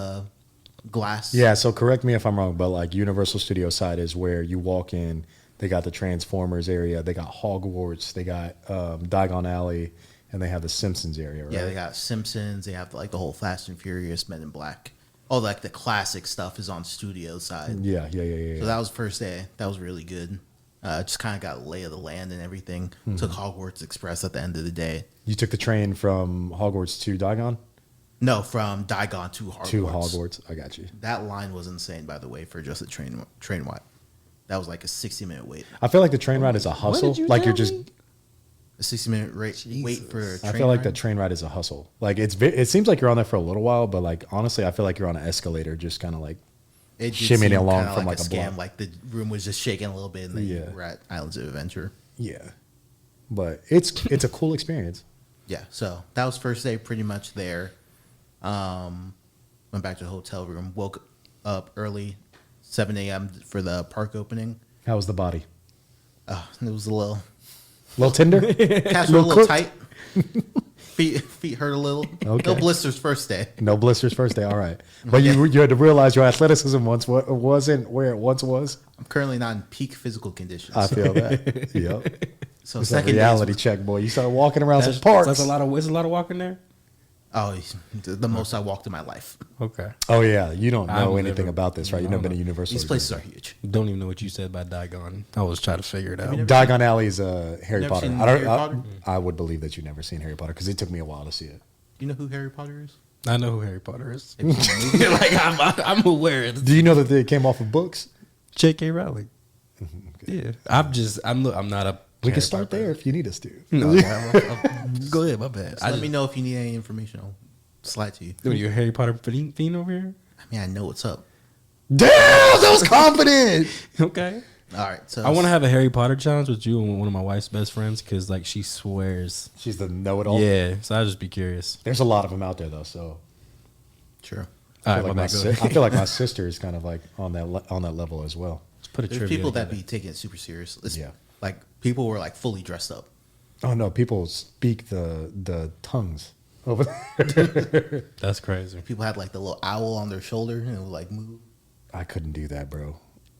glass. Yeah, so correct me if I'm wrong, but like Universal Studio side is where you walk in. They got the Transformers area. They got Hogwarts. They got Diagon Alley, and they have the Simpsons area. Right? Yeah, they got Simpsons. They have like the whole Fast and Furious, Men in Black. All like the classic stuff is on studio side. Yeah. So that was first day. That was really good. Just kind of got a lay of the land and everything. Took Hogwarts Express at the end of the day. You took the train from Hogwarts to Diagon? No, from Diagon to Hogwarts. To Hogwarts. I got you. That line was insane, by the way, for just a train ride. That was like a 60-minute wait. I feel like the train ride is a hustle. did you Like tell you're just. me? A 60-minute wait for a train I feel like ride. the train ride is a hustle. Like it seems like you're on there for a little while, but like honestly, I feel like you're on an escalator, just kind of like. It did shimmying seem along kinda from like like a a scam. block. Like the room was just shaking a little bit, and then Yeah. you were at Islands of Adventure. Yeah, but it's a cool experience. Yeah, so that was first day pretty much there. Went back to the hotel room, woke up early, 7 a.m. for the park opening. How was the body? It was a little, Little tender. calves were a Little little cooked? tight. feet hurt a little. Okay. No blisters first day. No blisters first day. All right, but you had to realize your athleticism wasn't where it once was. I'm currently not in peak physical condition. I feel that. Yep. So It's a second reality day, check, boy. You start walking around some parks. That's a lot of. Is a lot of walking there. the most I walked in my life. Okay. Oh yeah, you don't I've know anything never- about this, right? You've I never don't been to know. Universal. These places are huge. Don't even know what you said by Diagon. I was trying to figure it out. Diagon Alley is Harry Never Potter. seen I don't. Harry Potter? I would believe that you've never seen Harry Potter because it took me a while to see it. You know who Harry Potter is? I know who Harry Potter is. Like I'm aware. It's Do you know that they came off of books? J.K. Rowling. Yeah, I'm not a. We Harry can start Potter there if you need us to. No, go ahead. My bad. So let me know if you need any information. I'll slide to you. What are you, a Harry Potter fiend over here? I mean, I know what's up. Damn, that was confident. Okay. All right, so I want to have a Harry Potter challenge with you and one of my wife's best friends because like she swears. She's the know-it-all. Yeah, so I'd just be curious. There's a lot of them out there though, so Sure. All I right, feel, like my my, bad. Go si- ahead. I feel like my sister is kind of like on that level as well. Let's put a There's trivia people that together. be taking it super serious. Yeah. Like people were like fully dressed up. Oh no, people speak the tongues over there. That's crazy. People had like the little owl on their shoulder and it would like move. I couldn't do that, bro.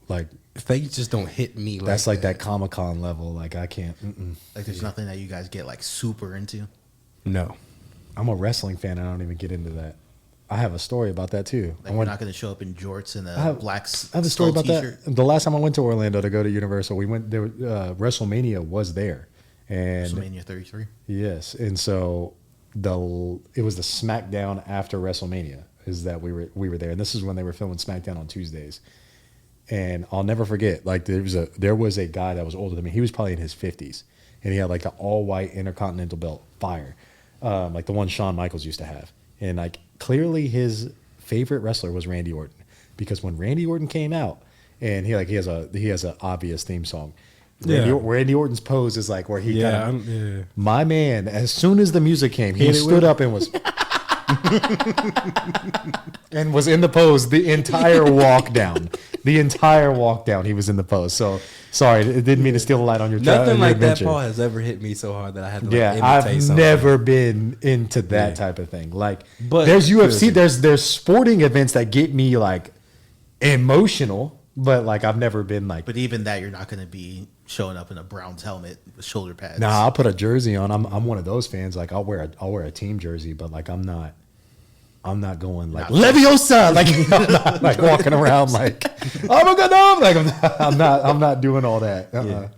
Like They just don't hit me. that's like that Comic-Con level. Like I can't. Like there's nothing that you guys get like super into. No. I'm a wrestling fan. And I don't even get into that. I have a story about that too. Like you're not going to show up in jorts and I a have- black I have a story about t-shirt. that. The last time I went to Orlando to go to Universal, we went there. WrestleMania was there, and WrestleMania 33. yes, and so it was the SmackDown after WrestleMania. Is that we were there, and this is when they were filming SmackDown on Tuesdays. And I'll never forget. Like there was a guy that was older than me. He was probably in his 50s, and he had like the all white Intercontinental belt, fire, like the one Shawn Michaels used to have. And like clearly his favorite wrestler was Randy Orton, because when Randy Orton came out, and he has an obvious theme song. Yeah. Randy Orton's pose is like where he Yeah, kind of, yeah. my man, as soon as the music came, he Hit it stood with- up and was and was in the pose the entire walk down. The entire walk down, he was in the pose. So sorry, it didn't mean to steal the light on your Nothing your like that, adventure. Paul, has ever hit me so hard that I had to like, Yeah, imitate I've something. never been into that Yeah. type of thing. Like, But- there's UFC, there's sporting events that get me like emotional, but like I've never been like, But even that, you're not going to be showing up in a Browns helmet with shoulder pads. nah, I'll put a jersey on. I'm one of those fans. Like I'll wear a team jersey, but like I'm not going like Not- Leviosa. Like I'm not like walking around like I'm a good dog. Like I'm not doing all that. Yeah.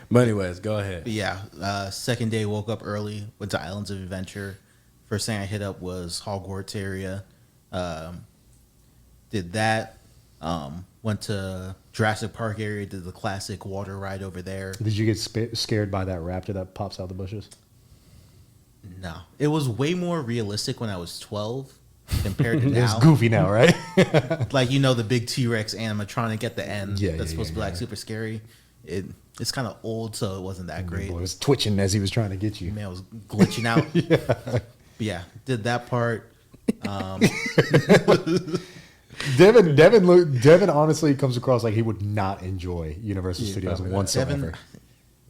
But anyways, go ahead. But yeah, second day, woke up early, went to Islands of Adventure. First thing I hit up was Hogwarts area. Did that. Went to Jurassic Park area, did the classic water ride over there. Did you get scared by that raptor that pops out the bushes? No. It was way more realistic when I was 12 compared to It's now. goofy now, right? Like, you know, the big T-Rex animatronic at the end Yeah, that's yeah, supposed to be yeah, like yeah. super scary. It's kind of old, so it wasn't that great. Boy, it was twitching as he was trying to get you. Man was glitching out. But yeah, did that part. Devin honestly comes across like he would not enjoy Universal Studios probably not. whatsoever. Devin,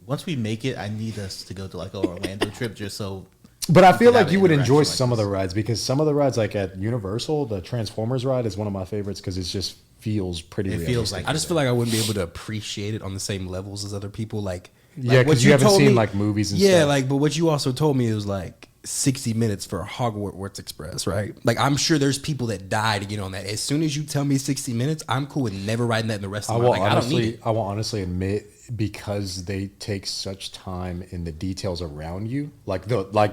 once we make it, I need us to go to like an Orlando trip just so. But I we feel can have like an you would interaction enjoy like some of this. the rides, because some of the rides, like at Universal, the Transformers ride is one of my favorites because it just feels pretty. It feels realistic. like I just feel like I wouldn't be able to appreciate it on the same levels as other people. Like Yeah, what 'cause you haven't told seen, me- like, movies and yeah, stuff. like, but what you also told me was like 60 minutes for Hogwarts Express, right? Like, I'm sure there's people that die to get on that. As soon as you tell me 60 minutes, I'm cool with never riding that in the rest I of my will life. Like, I don't need it. honestly admit, because they take such time in the details around you. Like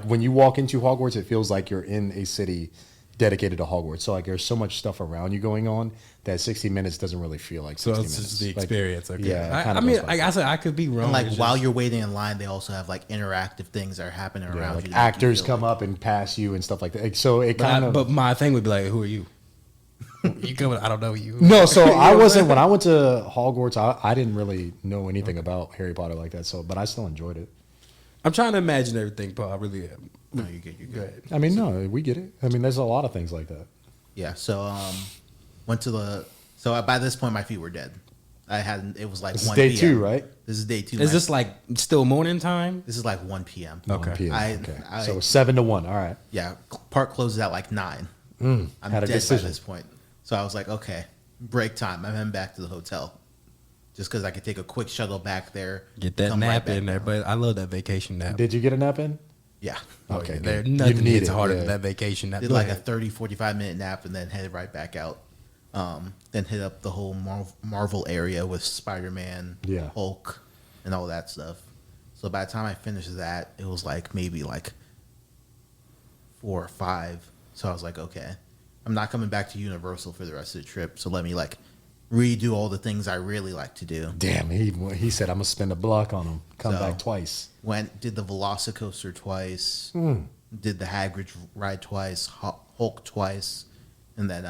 when you walk into Hogwarts, it feels like you're in a city dedicated to Hogwarts. So like there's so much stuff around you going on that 60 minutes doesn't really feel like 60 So minutes. it's just the Like, experience. Okay. yeah, it I kinda mean, goes by like I said, I could be wrong. And like It's while just- you're waiting in line, they also have like interactive things that are happening yeah, around like you. to make you actors feel come like- up and pass you and stuff like that. Like, so it kind of. but my thing would be like, who are you? You coming? I don't know you. No, so You know I what I'm wasn't saying? when I went to Hogwarts. I didn't really know anything about Harry Potter like that. So, but I still enjoyed it. I'm trying to imagine everything, Paul. I really am. No, you're good. You're Go good. ahead. I mean, no, we get it. I mean, there's a lot of things like that. Yeah. So went to the. So by this point, my feet were dead. I hadn't. It was like This is 1 day PM. 2, right? This is day 2. Is this like still morning time? This is like 1 p.m. Okay. 1 p.m. I- okay. I- So 7 to 1. All right. Yeah, park closes at like 9. Mm, I'm had a dead by decision. this point. So I was like, okay, break time. I'm heading back to the hotel, just because I could take a quick shuttle back there. Get that come right nap back in there, down. but I love that vacation nap. Did you get a nap in? Yeah, Okay. Oh, there good. nothing You need hits it, harder yeah. than that vacation nap. did Go like a ahead. 30, 45-minute nap and then headed right back out. Then hit up the whole Marvel area with Spider-Man, Yeah. Hulk, and all that stuff. So by the time I finished that, it was like maybe like 4 or 5. So I was like, okay, I'm not coming back to Universal for the rest of the trip. So let me like redo all the things I really like to do. Damn, he said I'm gonna spend a block on him. Come So- back twice. Did the Velocicoaster twice, Hmm. did the Hagrid ride twice, Hulk twice, and then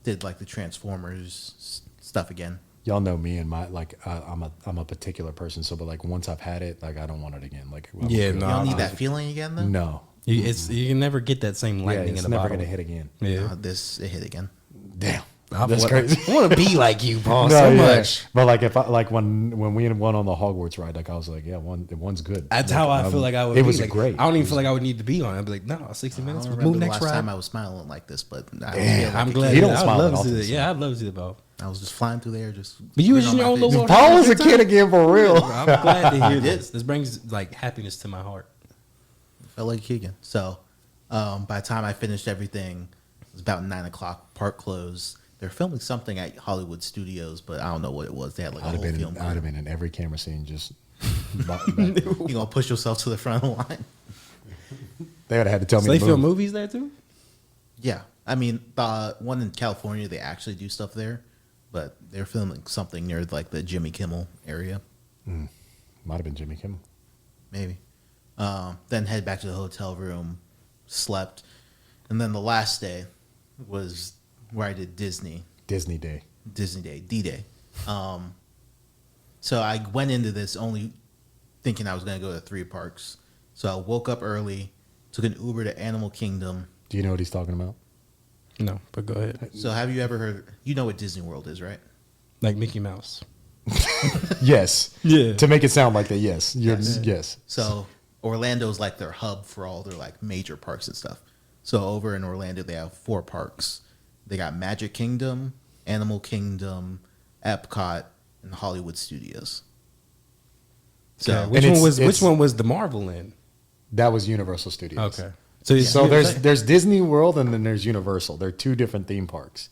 did like the Transformers stuff again. Y'all know me and my I'm a particular person. So, but like once I've had it, like I don't want it again. Like I'm Yeah, good. no, You don't need I- that feeling again, though. no. You can never get that same Yeah, lightning it's in the never bottle. gonna hit again. Yeah, It hit again. Damn, I that's want- crazy. I want to be like you, Paul, No, so yeah. much. But like if I like when we went on the Hogwarts ride, like I was like, yeah, one's good. That's Like, how I feel like I would. It be. was like, great. I don't even feel like I would need to be on it. I'd be like, no, 60 I minutes. don't Move remember the next last ride. time I was smiling like this, but I was Damn. feeling like I'm a glad. kid. You don't I'd smile love that to do often, that. so. Yeah, I'd love to do that, Paul. I was just flying through there, just. But you was grin in on your my own face. little Paul was a kid again for real. I'm glad to hear this. This brings like happiness to my heart. Felt like a kid again. So, by the time I finished everything, it was about 9 o'clock. Park closed. They're filming something at Hollywood Studios, but I don't know what it was. They had like a I'd whole film. have been in every camera scene. Just You gonna push yourself to the front of the line? they would have had to tell So me. they to film move. movies there too. Yeah, I mean, the one in California, they actually do stuff there, but they're filming something near like the Jimmy Kimmel area, Might have been Jimmy Kimmel. maybe. Then head back to the hotel room, slept, and then the last day was where I did Disney Disney Day. Day, D-Day. So I went into this only thinking I was going to go to 3 parks. So I woke up early, took an Uber to Animal Kingdom. Do you know what he's talking about? No, but go ahead. So have you ever heard? You know what Disney World is, right? Like Mickey Mouse. Yes. Yeah. To make it sound like that, yes. Yes. So Orlando's like their hub for all their like major parks and stuff. So over in Orlando, they have 4 parks. They got Magic Kingdom, Animal Kingdom, Epcot, and Hollywood Studios. So Okay, And which it's- which one was the Marvel in? That was Universal Studios. Okay, So there's Disney World and then there's Universal. They're 2 different theme parks.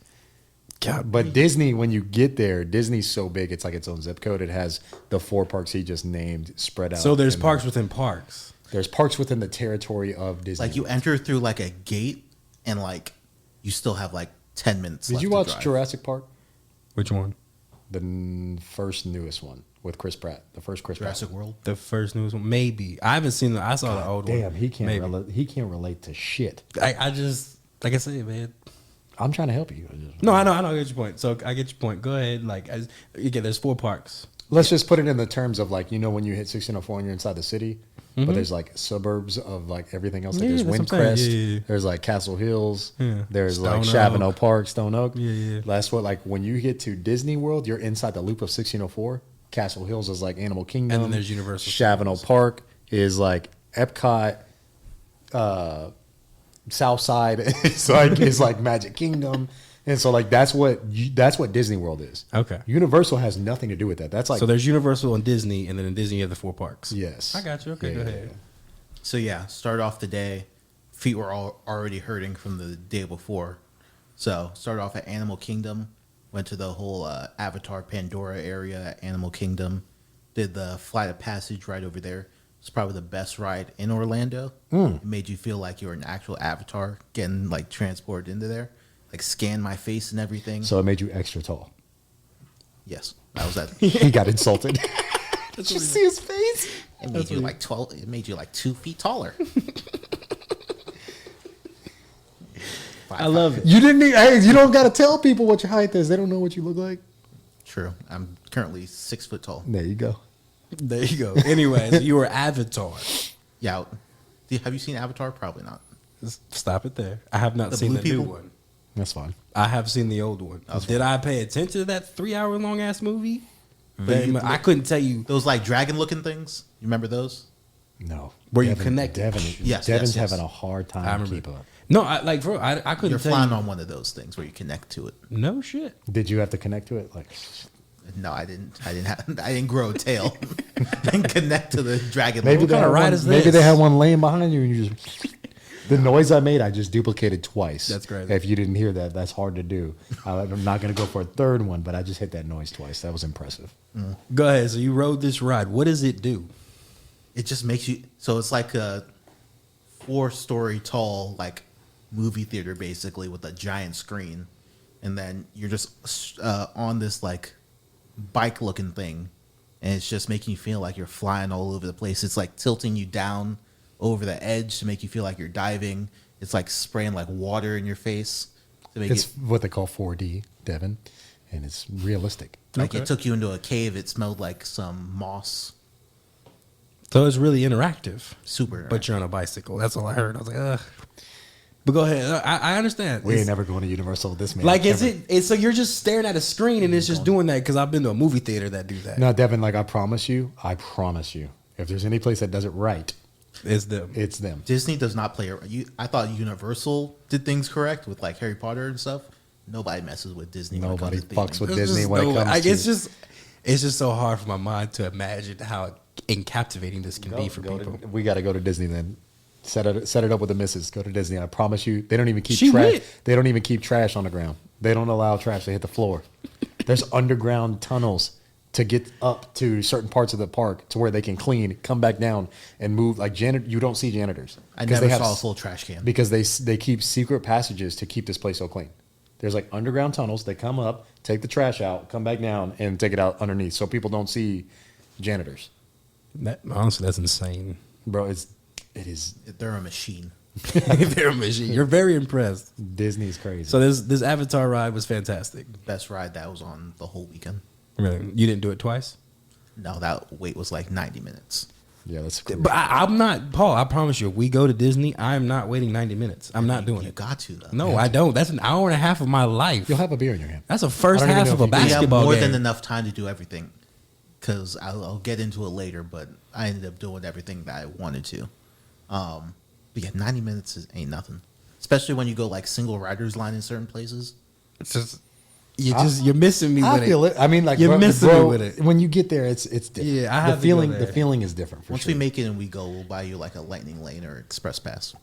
God, But Disney, when you get there, Disney's so big, it's like its own zip code. It has the 4 parks he just named spread out. so there's in parks within parks. There's parks within the territory of Disney. like you World. enter through like a gate, and like you still have like 10 minutes. Did left you to watch drive. Jurassic Park? Which one? The first newest one with Chris Pratt. The first Chris Jurassic Pratt. World? The first news one? Maybe I haven't seen the. I saw the old one. Damn, he can't. Maybe. He can't relate to shit. I just like I said, man. I'm trying to help you. No, I know. I get your point. So I get your point. Go ahead. Like, again, there's 4 parks. Let's just put it in the terms of like, you know, when you hit 1604 and you're inside the city, but there's like suburbs of like everything else. Like Yeah, there's that's what I'm saying. Windcrest, Yeah. There's like Castle Hills, Yeah. there's like Stone Chavano Oak. Park, Stone Oak. Yeah. That's what, like when you get to Disney World, you're inside the loop of 1604. Castle Hills is like Animal Kingdom. And then there's Universal Chavano Studios. Park is like Epcot. South Side is like Magic Kingdom. And so like that's what Disney World is. Okay. Universal has nothing to do with that. That's like So there's Universal and Disney, and then in Disney you have the 4 parks. yes. I got you. Okay, Yeah, go yeah, ahead. So yeah, start off the day. Feet were all already hurting from the day before. So started off at Animal Kingdom. Went to the whole Avatar Pandora area at Animal Kingdom. Did the Flight of Passage right over there. It's probably the best ride in Orlando. It made you feel like you were an actual avatar getting like transported into there. Like scan my face and everything. So it made you extra tall. Yes, that was that. He got insulted. Did you see his face? It made you like 12. It made you like 2 feet taller. I love it. You didn't. Hey, you don't got to tell people what your height is. They don't know what you look like. True. I'm currently 6 foot tall. There you go. There you go. Anyways, you were Avatar. Yeah. Have you seen Avatar? Probably not. Just stop it there. I have not The seen blue the new people? one. That's fine. I have seen the old one. Did I pay attention to that 3-hour long ass movie? Very- I couldn't tell you. Those like dragon looking things. You remember those? No. Were you connected? Yes, Devin's yes. having a hard I time remember. keeping up. No, bro, I couldn't You're tell flying you. on one of those things where you connect to it. No shit. Did you have to connect to it? Like, No, I didn't. I didn't grow a tail and connect to the dragon. maybe logo. they, kind had of ride one, is maybe this? they had one laying behind you and you just. The noise I made, I just duplicated twice. That's crazy. If you didn't hear that, that's hard to do. I'm not going to go for a third one, but I just hit that noise twice. That was impressive. Go ahead. So you rode this ride. What does it do? It just makes you. So it's like a 4-story tall like movie theater basically with a giant screen, and then you're just on this like bike looking thing, and it's just making you feel like you're flying all over the place. It's like tilting you down over the edge to make you feel like you're diving. It's like spraying like water in your face to make It's it what they call 4D, Devin, and it's realistic. like Okay. it took you into a cave. It smelled like some moss. So it's really interactive. Super. But you're on a bicycle. That's all I heard. I was like, ugh. But go ahead. I understand. We It's- ain't never going to Universal with this man. Like, is ever. it? So you're just staring at a screen and it's just doing that? Because I've been to a movie theater that do that. No, Devin, like I promise you, if there's any place that does it right, It's them. it's them. Disney does not play. I thought Universal did things correct with like Harry Potter and stuff. Nobody messes with Disney. when it Nobody comes to fucks theming. with There's Disney just when no- it comes to it's just so hard for my mind to imagine how captivating this can be for people. We got to go to Disney then. Set it up with the missus. Go to Disney. I promise you, they don't even keep She trash. went. They don't even keep trash on the ground. They don't allow trash to hit the floor. There's underground tunnels to get up to certain parts of the park to where they can clean, come back down, and move. Like you don't see janitors. I 'Cause never they have saw a s- full trash can. because they keep secret passages to keep this place so clean. There's like underground tunnels. They come up, take the trash out, come back down, and take it out underneath, so people don't see janitors. Honestly, that's insane. Bro, it is They're a machine. They're a machine. You're very impressed. Disney's crazy. So this Avatar ride was fantastic. Best ride that was on the whole weekend. Really, you didn't do it twice. No, that wait was like 90 minutes. Yeah, that's crazy. But I'm not, Paul. I promise you, if we go to Disney, I'm not waiting 90 minutes. I'm not doing You it. got to though. No, I don't. That's an hour and a half of my life. You'll have a beer in your hand. That's a first I don't even half know of a if you do. We have basketball more game. than enough time to do everything. Because I'll get into it later, but I ended up doing everything that I wanted to. But yeah, 90 minutes ain't nothing. Especially when you go like single riders line in certain places. It's just you're missing me I with feel it. I mean, like You're bro, missing bro, me with it. When you get there, it's different. Yeah, I have the to go feeling. there. The feeling is different for Once sure. we make it and we go, we'll buy you like a lightning lane or express pass.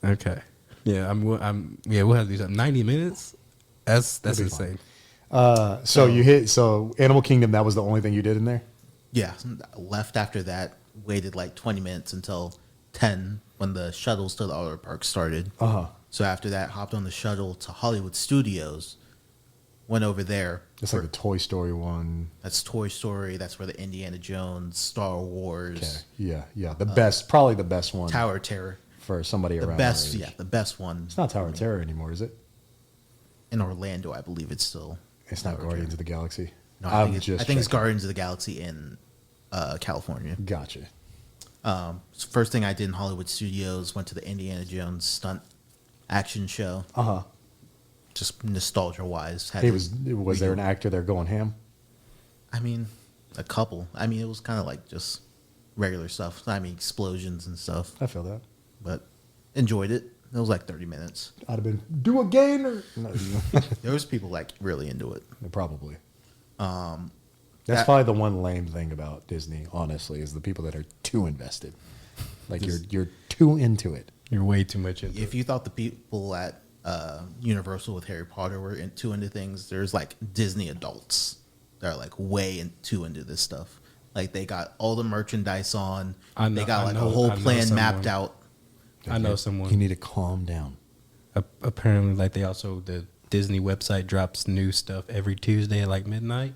Okay. Yeah, we'll have to do something. 90 minutes. That's That'd be insane. So you hit. So Animal Kingdom. That was the only thing you did in there. Yeah, left after that. Waited like 20 minutes until 10 when the shuttles to the other parks started. Uh-huh. So after that, hopped on the shuttle to Hollywood Studios. Went over there. It's like the Toy Story one. That's Toy Story. That's where the Indiana Jones, Star Wars, Okay. Yeah. The best, probably the best one Tower of Terror. for somebody The around. best, our age. yeah, the best one. It's not Tower of Terror anymore, is it? In Orlando, I believe it's still. It's not Tower of Guardians Terror. of the Galaxy. No, I think it's checking. Guardians of the Galaxy in California. Gotcha. First thing I did in Hollywood Studios, went to the Indiana Jones stunt action show. Uh huh. Just nostalgia wise. Was there an actor there going ham? I mean, a couple. I mean, it was kind of like just regular stuff. I mean, explosions and stuff. I feel that. But enjoyed it. It was like 30 minutes. I'd have been do a gainer. No, There was people like really into it. probably. That's that- probably the one lame thing about Disney, honestly, is the people that are too invested. Like you're too into it. You're way too much into If you thought the people at Universal with Harry Potter were too into things, there's like Disney adults that are like too into this stuff. Like they got all the merchandise on. I know- they got I like know- a whole I know plan someone. mapped out. I know someone. You need to calm down. Apparently, like the Disney website drops new stuff every Tuesday at like midnight.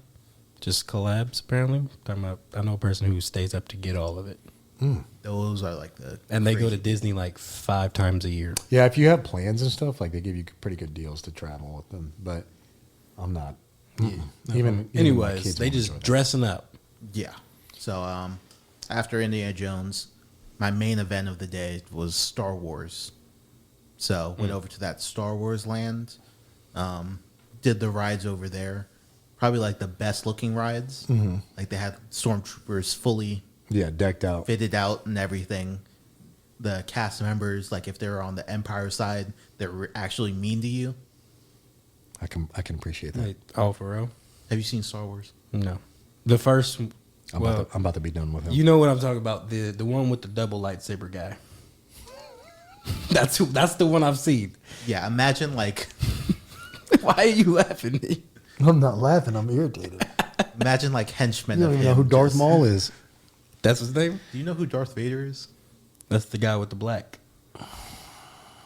Just collabs, apparently. I know a person who stays up to get all of it. Those are like the And they go crazy- to Disney like 5 times a year. Yeah, if you have plans and stuff, like they give you pretty good deals to travel with them. But I'm not. Even my Anyways, kids they won't just enjoy that. dressing up. Yeah. So after Indiana Jones, my main event of the day was Star Wars. So went over to that Star Wars land, did the rides over there. Probably like the best looking rides. Like they had stormtroopers fully Yeah, decked out. fitted out and everything. The cast members, like if they're on the Empire side, they're actually mean to you. I can appreciate that. Like, oh, for real? Have you seen Star Wars? No. The first, I'm about to be done with him. you know what I'm talking about? The one with the double lightsaber guy. That's the one I've seen. Yeah, imagine like Why are you laughing? I'm not laughing. I'm irritated. imagine like henchmen. You don't of even know him who Darth just- Maul is. That's his name? Do you know who Darth Vader is? That's the guy with the black.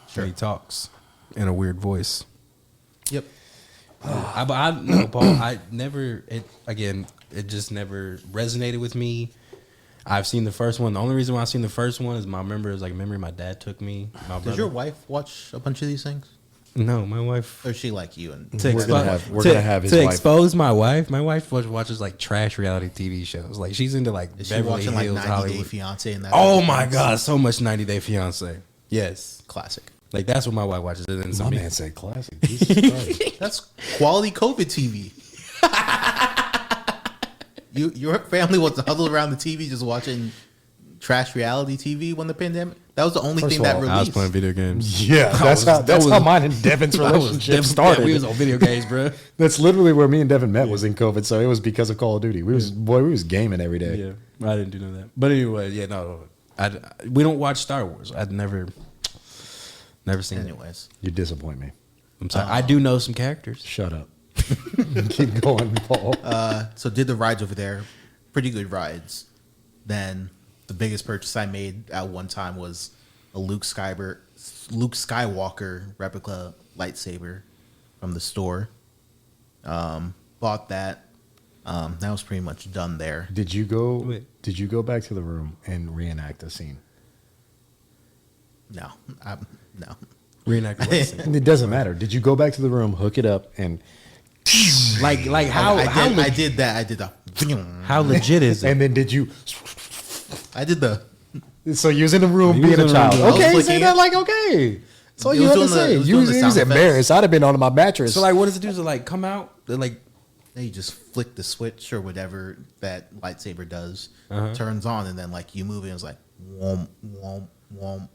Sure. He talks in a weird voice. Yep. I no, Paul. I never. It just never resonated with me. I've seen the first one. The only reason why I've seen the first one is my memory my dad took me. My Does brother. your wife watch a bunch of these things? No, my wife. Or is she like you? And To We're gonna have his to wife. expose my wife. My wife watches like trash reality TV shows. Like she's into like is she Beverly watching like Hills, 90 Day Hollywood. Fiance and that? Oh type of my things? god, so much 90 Day Fiance. Yes, Classic. like that's what my wife watches. And then My somebody, man said classic. Jesus Christ. That's quality COVID TV. Your family was huddled around the TV just watching trash reality TV when the pandemic. That was the only First thing of that all, released. I was playing video games. Yeah, that's was- how mine and Devin's relationship started. We was on video games, bro. That's literally where me and Devin met was in COVID. So it was because of Call of Duty. We was gaming every day. Yeah, I didn't do that. But anyway, yeah, no, we don't watch Star Wars. I'd never seen it. Anyways, You disappoint me. I'm sorry. I do know some characters. Shut up. Keep going, Paul. so did the rides over there. Pretty good rides. Then the biggest purchase I made at one time was a Luke Skywalker replica lightsaber from the store. Bought that. That was pretty much done there. Did you go? Wait. Did you go back to the room and reenact a scene? No, no. Reenact what scene? And it doesn't matter. Did you go back to the room, hook it up, and like how I did that. I did the. how legit is it? and then did you? I did the. So you was in the room You being was a in the room child. doing- I was Okay, flicking say it. that like okay. That's all It you was had to doing the- say. it was You doing was, the you sound was effects. embarrassed. I'd have been on my mattress. So like, what does it do to like come out? Like, You just flick the switch or whatever that lightsaber does, Uh-huh. turns on, and then like you move it, and it's like womp womp womp.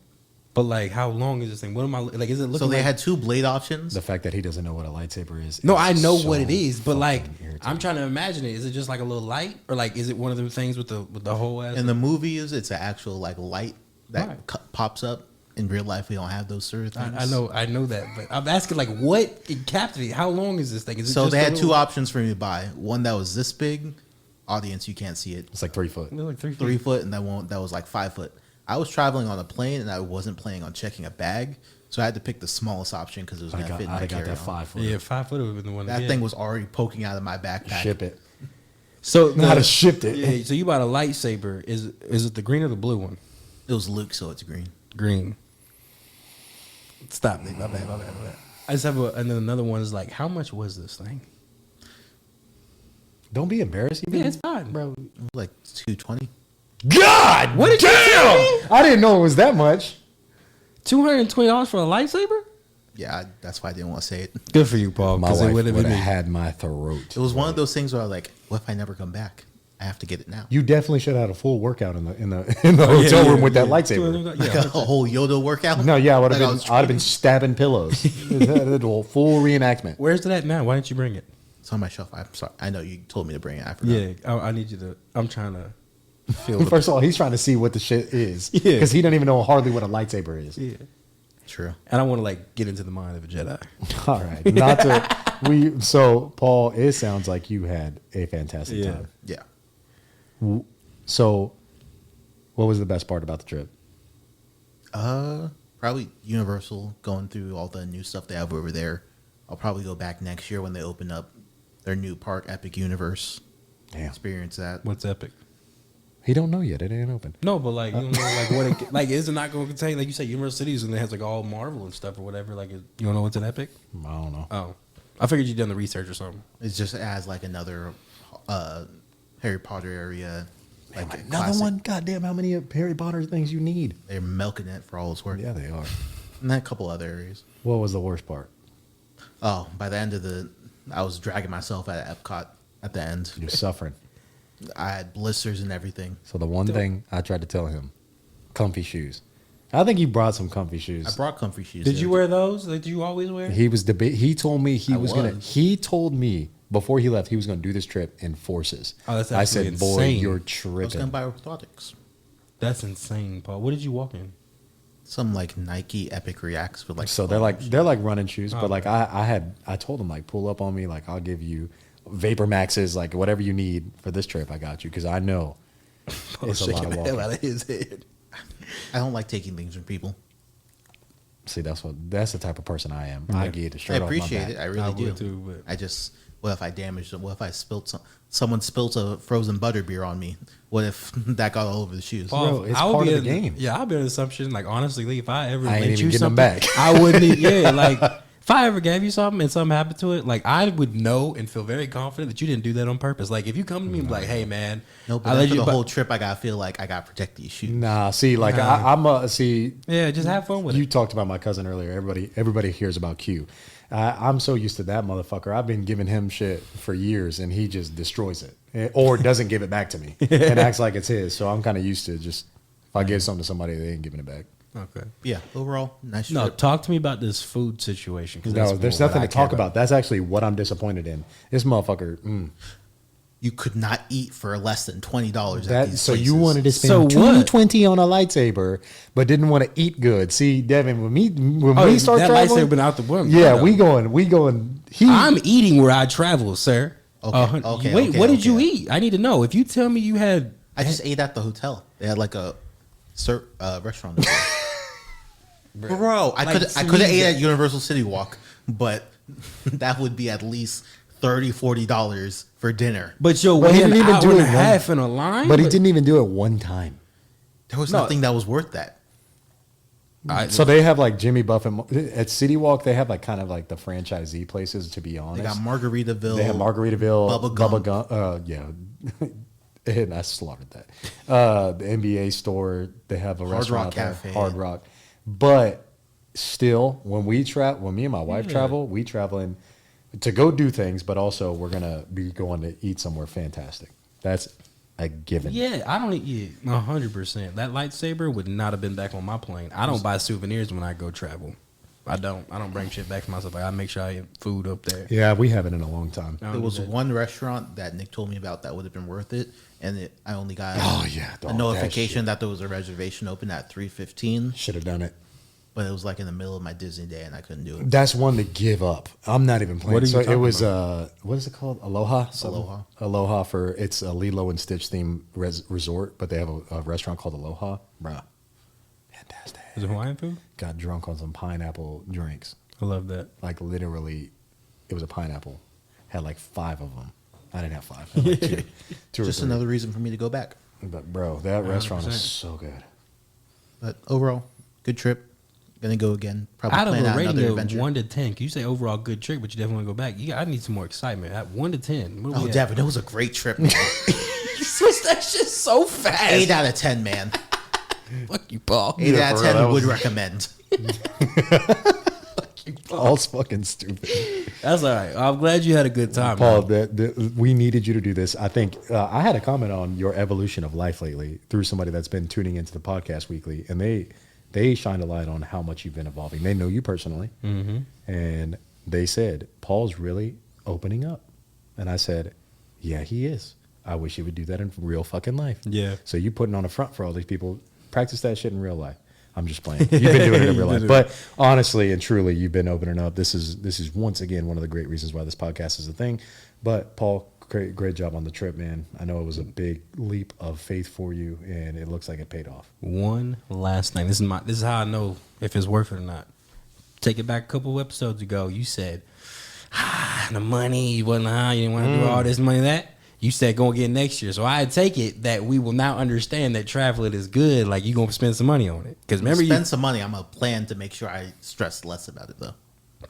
but like, how long is this thing? What am I like? Is it looking? So they like, had two blade options. the fact that he doesn't know what a lightsaber is. No, is I know so what it is, but like, fucking irritating. I'm trying to imagine it. Is it just like a little light, or like, is it one of them things with the whole ass? In the movies, it's an actual like light that Right. pops up. In real life, we don't have those sort of things. I know that, but I'm asking like, what it captivated? How long is this thing? Is it So just they a had little- two options for me to buy. One that was this big, audience you can't see it, It's like 3 foot. They're like 3 feet. 3 foot, and that one that was like 5 foot. I was traveling on a plane, and I wasn't planning on checking a bag, so I had to pick the smallest option because it was I going to got, fit in I my got that carry-on. 5 foot. Yeah, 5 foot would have been the one. to That get. thing was already poking out of my backpack. Ship it. So Not have shipped it. Yeah, so you bought a lightsaber. Is it the green or the blue one? It was Luke, so it's green. Green. Stop me. My bad. I just have and then another one is like, how much was this thing? Don't be embarrassed. Yeah, it's fine, bro. It was like 220. God, What did you say? I didn't know it was that much. $220 for a lightsaber? Yeah, that's why I didn't want to say it. Good for you, Paul. My Because it wife would would have have been me. had my throat. It was one of those things where I was like, what if I never come back? I have to get it now. You definitely should have had a full workout in the hotel room with that lightsaber. Like a whole Yoda workout? No, yeah, I would have Like I been. was I'd have been stabbing pillows. A full reenactment. Where's it at now? Why didn't you bring it? It's on my shelf. I'm sorry. I know you told me to bring it. I forgot. Yeah, I need you to. I'm trying to feel. the, First of all, he's trying to see what the shit is. Yeah. Because he doesn't even know hardly what a lightsaber is. yeah, True. and I want to like get into the mind of a Jedi. All right. Not to so Paul, it sounds like you had a fantastic Yeah. time. Yeah. So what was the best part about the trip? Probably Universal, going through all the new stuff they have over there. I'll probably go back next year when they open up their new park, Epic Universe. Damn. Experience that. What's epic? He don't know yet. It ain't open. No, but like you don't know like what it like is it not going to contain like you said Universal Studios and it has like all Marvel and stuff or whatever. Like you don't know what's an Epic? I don't know. Oh, I figured you'd done the research or something. It's just as like another Harry Potter area. Like Another classic. one. Goddamn, how many Harry Potter things you need? They're milking it for all it's worth. Yeah, they are. And then a couple other areas. What was the worst part? Oh, by the end of I was dragging myself at Epcot at the end. You're suffering. I had blisters and everything. So the one thing I tried to tell him, comfy shoes. I think he brought some comfy shoes. I brought comfy shoes. Did there. you wear those? Like, did you always wear? He was He told me he I was gonna. was. He told me before he left he was gonna do this trip in forces. Oh, that's I said, absolutely boy, insane. you're I was gonna tripping. buy orthotics. That's insane, Paul. What did you walk in? Some like Nike Epic Reacts with like. So they're like running shoes, Oh, but like I told him like pull up on me, like I'll give you Vapor Maxes, like whatever you need for this trip. I got you because I know it's a lot of the hell walking. out of his head. I don't like taking things from people. See, that's the type of person I am. I get the I shirt off my appreciate back. it. I really I do. would too, but- I just. What if I damaged them? What if I spilled someone spilt a frozen butterbeer on me? What if that got all over the shoes? Paul, Bro, it's I would part be of the in- game. Yeah, I'll be on the assumption, like, honestly, Lee, if I ever I ain't lent even you getting them something, back. I wouldn't, yeah, like, if I ever gave you something and something happened to it, like, I would know and feel very confident that you didn't do that on purpose. Like, if you come to me and be like, hey, man, No, but I then let for you, the but- whole trip, I gotta feel like I gotta protect these shoes. Nah, see, like I'm a see. yeah, just have fun with You it. talked about my cousin earlier. Everybody hears about Q. I'm so used to that motherfucker. I've been giving him shit for years, and he just destroys it or doesn't give it back to me and acts like it's his. So I'm kind of used to just if I give something to somebody, they ain't giving it back. Okay. Yeah, overall, nice No, trip. talk to me about this food situation. 'Cause No, that's there's more nothing what to I care talk about. That's actually what I'm disappointed in. This motherfucker. You could not eat for less than $20 at That these so places. you wanted to So spend what? $220 on a lightsaber, but didn't want to eat good. See, Devin, when Oh, we start that traveling, lightsaber been out the window. yeah, we going. I'm eating where I travel, sir. Okay, okay, Wait, okay, what did you okay. eat? I need to know. If you tell me you had, I just ate at the hotel. They had like a restaurant. Bro, I Like, could to have me, ate that- at Universal City Walk, but that would be at least $30-$40 for dinner. but you'll But he wait an didn't even hour do and it a one- half in a line. but he didn't even do it one time. There was No. nothing that was worth that. So they have like Jimmy Buffett at City Walk. They have like kind of like the franchisee places. To be honest, They got Margaritaville. They have Margaritaville, Bubba Gump. yeah, and I slaughtered that. The NBA store. They have a Hard restaurant Rock out there, Cafe. Hard Rock. But still, when me and my wife Yeah. travel, we traveling to go do things, but also we're gonna be going to eat somewhere fantastic. That's a given. Yeah, I don't eat 100%. That lightsaber would not have been back on my plane. I don't buy souvenirs when I go travel. I don't bring shit back for myself. Like, I make sure I eat food up there. Yeah, we haven't in a long time. I don't There do was that. one restaurant that Nick told me about that would have been worth it, and I only got Oh, yeah, a that notification shit. that there was a reservation open at 3:15, Should have done it. but it was like in the middle of my Disney day, and I couldn't do it. That's one to give up. I'm not even playing. What are you So it talking was what is it called? Aloha. Something? Aloha. Aloha for it's a Lilo and Stitch themed resort, but they have a restaurant called Aloha. Bruh, fantastic. Is it Hawaiian food? Got drunk on some pineapple drinks. I love that. Like literally, it was a pineapple. Had like 5 of them. I didn't have 5. I had like two or Just 3. another reason for me to go back. But bro, that restaurant 100%. is so good. But overall, good trip. Gonna go again. Probably Out of plan a out another rating of adventure. 1 to 10, can you say overall good trip, but you definitely want to go back? I need some more excitement. At 1 to 10. What Oh, we at? Devin, it was a great trip. Man. You switched that shit so fast. 8 out of 10, man. Fuck you, Paul. 8 Yeah, out of for 10 real, that would was- recommend. All fucking stupid. That's all right. I'm glad you had a good time. Paul, man. we needed you to do this. I think I had a comment on your evolution of life lately through somebody that's been tuning into the podcast weekly, and they shined a light on how much you've been evolving. They know you personally, and they said Paul's really opening up, and I said, yeah, he is. I wish he would do that in real fucking life. Yeah. So you putting on a front for all these people. Practice that shit in real life. I'm just playing. You've been doing it in real life, but honestly and truly, you've been opening up. This is once again one of the great reasons why this podcast is a thing. But Paul, great job on the trip, man. I know it was a big leap of faith for you, and it looks like it paid off. One last thing. This is how I know if it's worth it or not. Take it back a couple episodes ago. You said, the money, you wasn't you didn't want to do all this money that. You said go again next year, so I take it that we will now understand that traveling is good. Like you gonna spend some money on it because remember spend some money. I'm gonna plan to make sure I stress less about it though.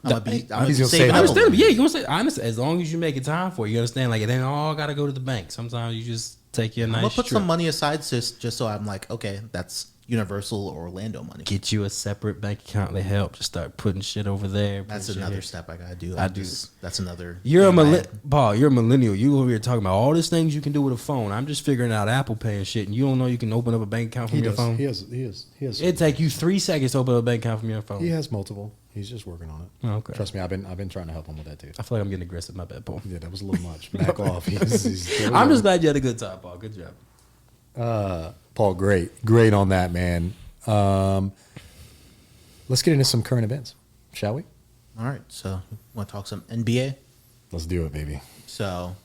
I'm gonna be he's gonna saving save up. up. understand. Yeah, you gonna say honestly, as long as you make it time for it, you understand. Like it ain't all gotta go to the bank. Sometimes you just take your I'm nice gonna put trip. some money aside just so I'm like, okay, that's Universal or Orlando money. Get you a separate bank account to help. Just start putting shit over there. That's putting shit another here. step I gotta do. I do. That's another. You're a thing I had. Paul. You're a millennial. You over here talking about all these things you can do with a phone. I'm just figuring out Apple Pay and shit, and you don't know you can open up a bank account from He your does. phone. He has. It'd take you 3 seconds to open up a bank account from your phone. He has multiple. He's just working on it. Oh, okay. Trust me, I've been trying to help him with that too. I feel like I'm getting aggressive. My bad, Paul. Yeah, that was a little much. Back off. He's I'm just glad you had a good time, Paul. Good job. Paul, great on that, man. Let's get into some current events, shall we? All right, so want to talk some NBA? Let's do it, baby. So,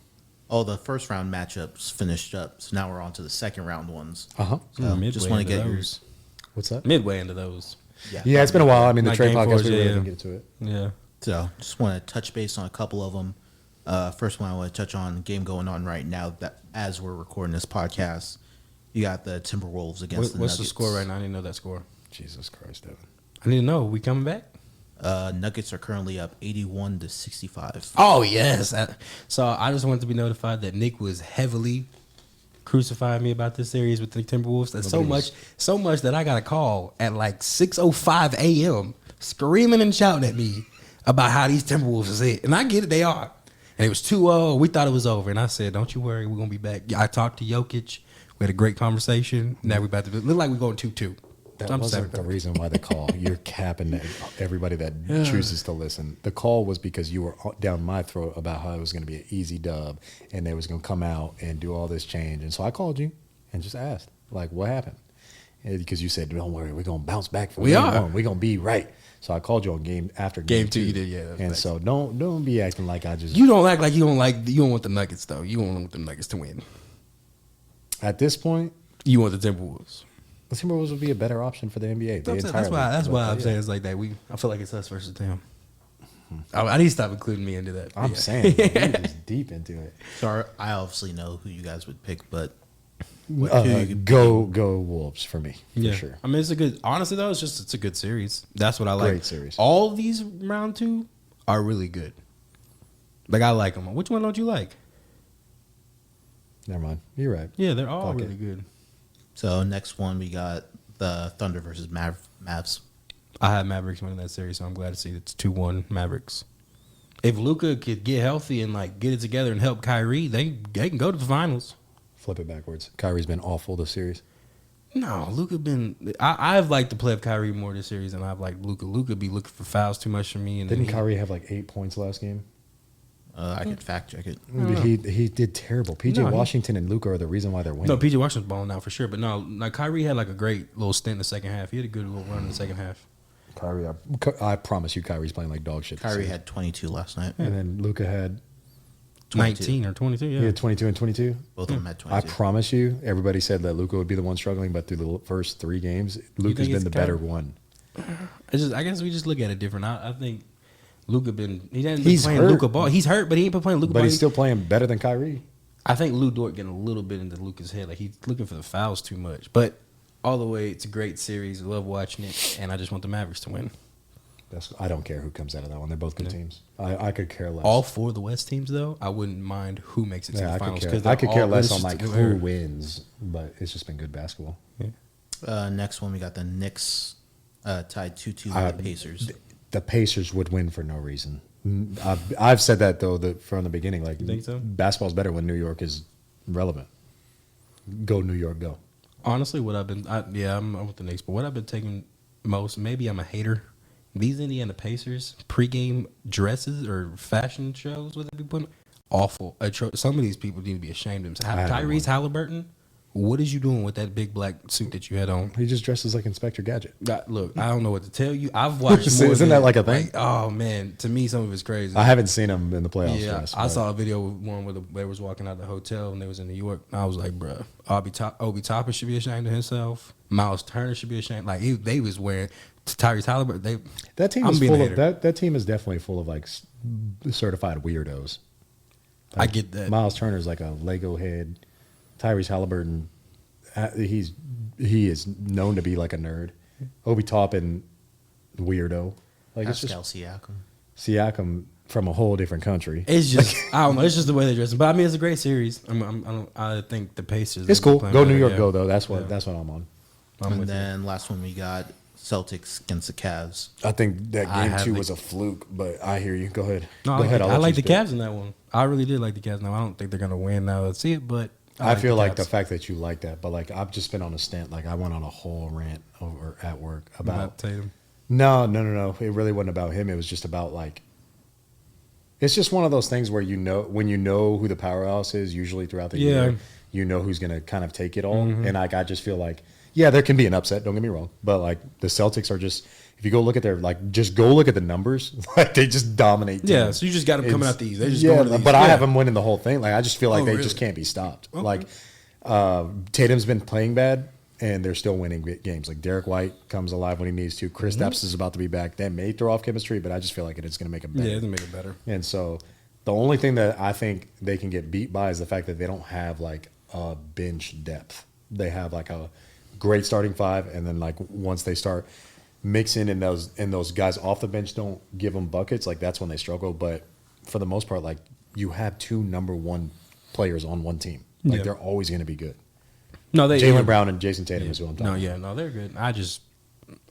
all the first round matchups finished up. So now we're on to the second round ones. Uh-huh. So Midway just want to into get your those. What's that? Midway into those. Yeah, it's been a while. I mean, the Like trade Game podcast, Fours, we really yeah. didn't get to it. Yeah. So just want to touch base on a couple of them. First one I want to touch on, game going on right now that as we're recording this podcast, you got the Timberwolves against the What's the Nuggets. score right now? I didn't know that score. Jesus Christ, Devin. I need to know. We coming back? Nuggets are currently up 81-65. Oh yes. So I just wanted to be notified that Nick was heavily crucifying me about this series with the Timberwolves. That's so much that I got a call at like 6:05 a.m. screaming and shouting at me about how these Timberwolves is it. And I get it, they are. And it was 2-0. We thought it was over. And I said, don't you worry, we're gonna be back. I talked to Jokic. We had a great conversation. Now we about to look like we're going 2-2. That I'm wasn't the reason why the call. You're capping everybody that chooses to listen. The call was because you were down my throat about how it was going to be an easy dub and they was going to come out and do all this change. And so I called you and just asked, like, what happened? And because you said, don't worry, we're going to bounce back. We are. We're going to be right. So I called you on game Game two, you did, yeah, that was And nice. so don't be acting like I just. You don't act like you don't want the Nuggets though. You don't want the Nuggets to win. At this point, You want the Timberwolves. the Timberwolves would be a better option for the NBA. That's why I'm saying it's like that. I feel like it's us versus them. I need to stop including me into that. I'm Yeah. saying you're just deep into it. So I obviously know who you guys would pick, but Go Wolves for me, for Yeah. sure. I mean, it's a good. Honestly, though, it's a good series. That's what I like. Great series. All of these round two are really good. Like I like them. Which one don't you like? Never mind. You're right. Yeah, they're all Fuck it. really good. so next one we got the Thunder versus Mavs. I had Mavericks winning that series, so I'm glad to see it's 2-1 Mavericks. If Luka could get healthy and like get it together and help Kyrie, they can go to the finals. Flip it backwards. Kyrie's been awful this series. No, Luka been. I've liked the play of Kyrie more this series than I've liked Luka. Luka be looking for fouls too much for me. And Didn't then Kyrie have like 8 points last game? I could fact check it. He did terrible. PJ No, he- Washington and Luka are the reason why they're winning. No, PJ Washington's balling out for sure. But no, like Kyrie had like a great little stint in the second half. He had a good little run in the second half. Kyrie, I promise you, Kyrie's playing like dog shit. this Kyrie season. had 22 last night. and then Luka had 22. 19 or 22, yeah. he had 22 and 22. Both of them had I 22. promise you, everybody said that Luka would be the one struggling, but through the first 3 games, Luka's think been it's the better Kyrie? one. I guess we just look at it different. I think Luka he hasn't been He's playing hurt. Luka ball. He's hurt, but he ain't been playing Luka But ball. he's still playing better than Kyrie. I think Lou Dort getting a little bit into Luka's head. Like he's looking for the fouls too much. But all the way, it's a great series. I love watching it, and I just want the Mavericks to win. I don't care who comes out of that one. They're both good teams. I could care less. All 4 of the West teams, though, I wouldn't mind who makes it to Yeah, the I finals. could 'cause care. I could care less on it's like just- who wins, but it's just been good basketball. Next one we got the Knicks tied 2-2 Uh, with the Pacers. The Pacers would win for no reason. I've said that though from the beginning. Like, You think so? basketball's better when New York is relevant. Go New York, go. Honestly, I'm with the Knicks, but what I've been taking most, maybe I'm a hater. These Indiana Pacers pregame dresses or fashion shows, what they be putting, awful. Some of these people need to be ashamed of themselves. I don't Tyrese Halliburton, what is you doing with that big black suit that you had on? He just dresses like Inspector Gadget. Look, I don't know what to tell you. I've watched. Isn't more that than- like a thing? oh man, to me, some of it's crazy. I haven't seen him in the playoffs. Yeah, dress, I but saw a video with one where they was walking out of the hotel and they was in New York. And I was like, bruh, Obi Toppin should be ashamed of himself. Miles Turner should be ashamed. Like they was wearing Tyrese Halliburton. that team I'm is being a full of hater. that team is definitely full of like certified weirdos. I get that. Miles Turner's like a Lego head. Tyrese Halliburton, he is known to be like a nerd. Obi Toppin, weirdo. Like it's Pascal just Siakam. Siakam from a whole different country. It's just I don't know. It's just the way they're dressing. But I mean, it's a great series. I think the Pacers. It's cool. playing Go better, New York, yeah. go though. That's what Yeah. I'm on. I'm And with you. then last one we got Celtics against the Cavs. I think that I game have 2 the- was a fluke, but I hear you. Go ahead. No, go ahead. I'll I let like you the speak. Cavs in that one. I really did like the Cavs. Now I don't think they're gonna win. Now let's see it, but I feel like the Cavs. fact that you like that, but like I've just been on a stint. Like I went on a whole rant over at work about Tatum. No. It really wasn't about him. It was just about like, it's just one of those things where when you know who the powerhouse is, usually throughout the Yeah. year, you know who's going to kind of take it all. And like, I just feel like, yeah, there can be an upset. Don't get me wrong, but like the Celtics are just, if you go look at their just go look at the numbers, like they just dominate. Yeah, teams. so you just got them coming It's- out these. They just yeah, going to these. but I Yeah. have them winning the whole thing. Like I just feel like Oh, they really? just can't be stopped. Okay. Like Tatum's been playing bad, and they're still winning games. Like Derek White comes alive when he needs to. Chris Stapps is about to be back. That may throw off chemistry, but I just feel like it's going to make it better. Yeah, it's gonna make it better. And so the only thing that I think they can get beat by is the fact that they don't have like a bench depth. They have like a great starting five, and then like once they start mixing in those guys off the bench don't give them buckets, like that's when they struggle. But for the most part, like you have 2 number 1 players on one team. Like Yeah. they're always going to be good. No, they Jaylen Brown and Jason Tatum Yeah. is who I'm talking No, about. yeah, no, they're good. I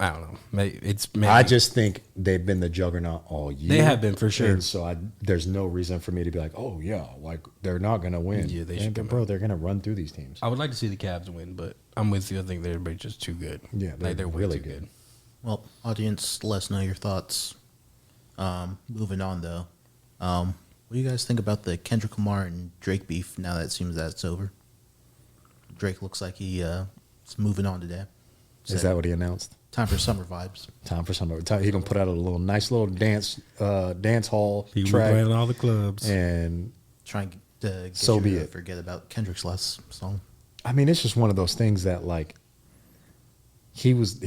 don't know. Maybe I just think they've been the juggernaut all year. They have been, for sure. And so there's no reason for me to be like, oh yeah, like they're not going to win. Yeah, they And, should come bro, they're going to run through these teams. I would like to see the Cavs win, but I'm with you. I think they're just too good. Yeah, Like, they're way really too good. Well, audience, let us know your thoughts. Moving on though, what do you guys think about the Kendrick Lamar and Drake beef? Now that it seems that it's over, Drake looks like he is moving on today. Is that what he announced? Time for summer vibes? Time for summer. He gonna put out a nice little dance hall He was track, playing in all the clubs. and Trying to get So you be to it. forget about Kendrick's last song. I mean, it's just one of those things that like he was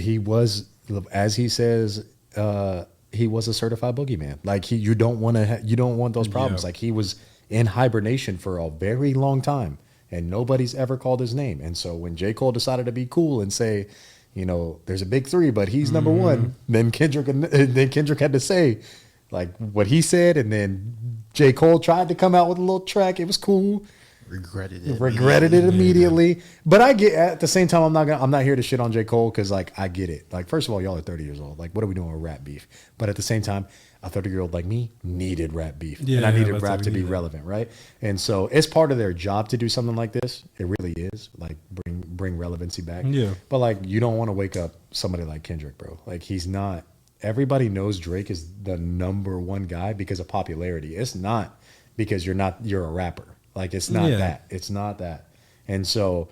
as he says he was a certified boogeyman. Like you don't want those problems. Yeah. Like he was in hibernation for a very long time, and nobody's ever called his name. And so when J. Cole decided to be cool and say, you know, there's a big 3, but he's number 1, then Kendrick had to say like what he said, and then J. Cole tried to come out with a little track. It was cool. Regretted it. Immediately. But I get at the same time I'm not here to shit on J. Cole because like I get it. Like first of all, y'all are 30 years old. Like what are we doing with rap beef? But at the same time, a 30-year-old like me needed rap beef. Yeah, and I needed that's rap what to we be needed. relevant, right? And so it's part of their job to do something like this. It really is. Like bring relevancy back. Yeah. But like you don't want to wake up somebody like Kendrick, bro. Like he's not everybody knows Drake is the number 1 guy because of popularity. It's not because you're a rapper. Like it's not Yeah. that. It's not that. And so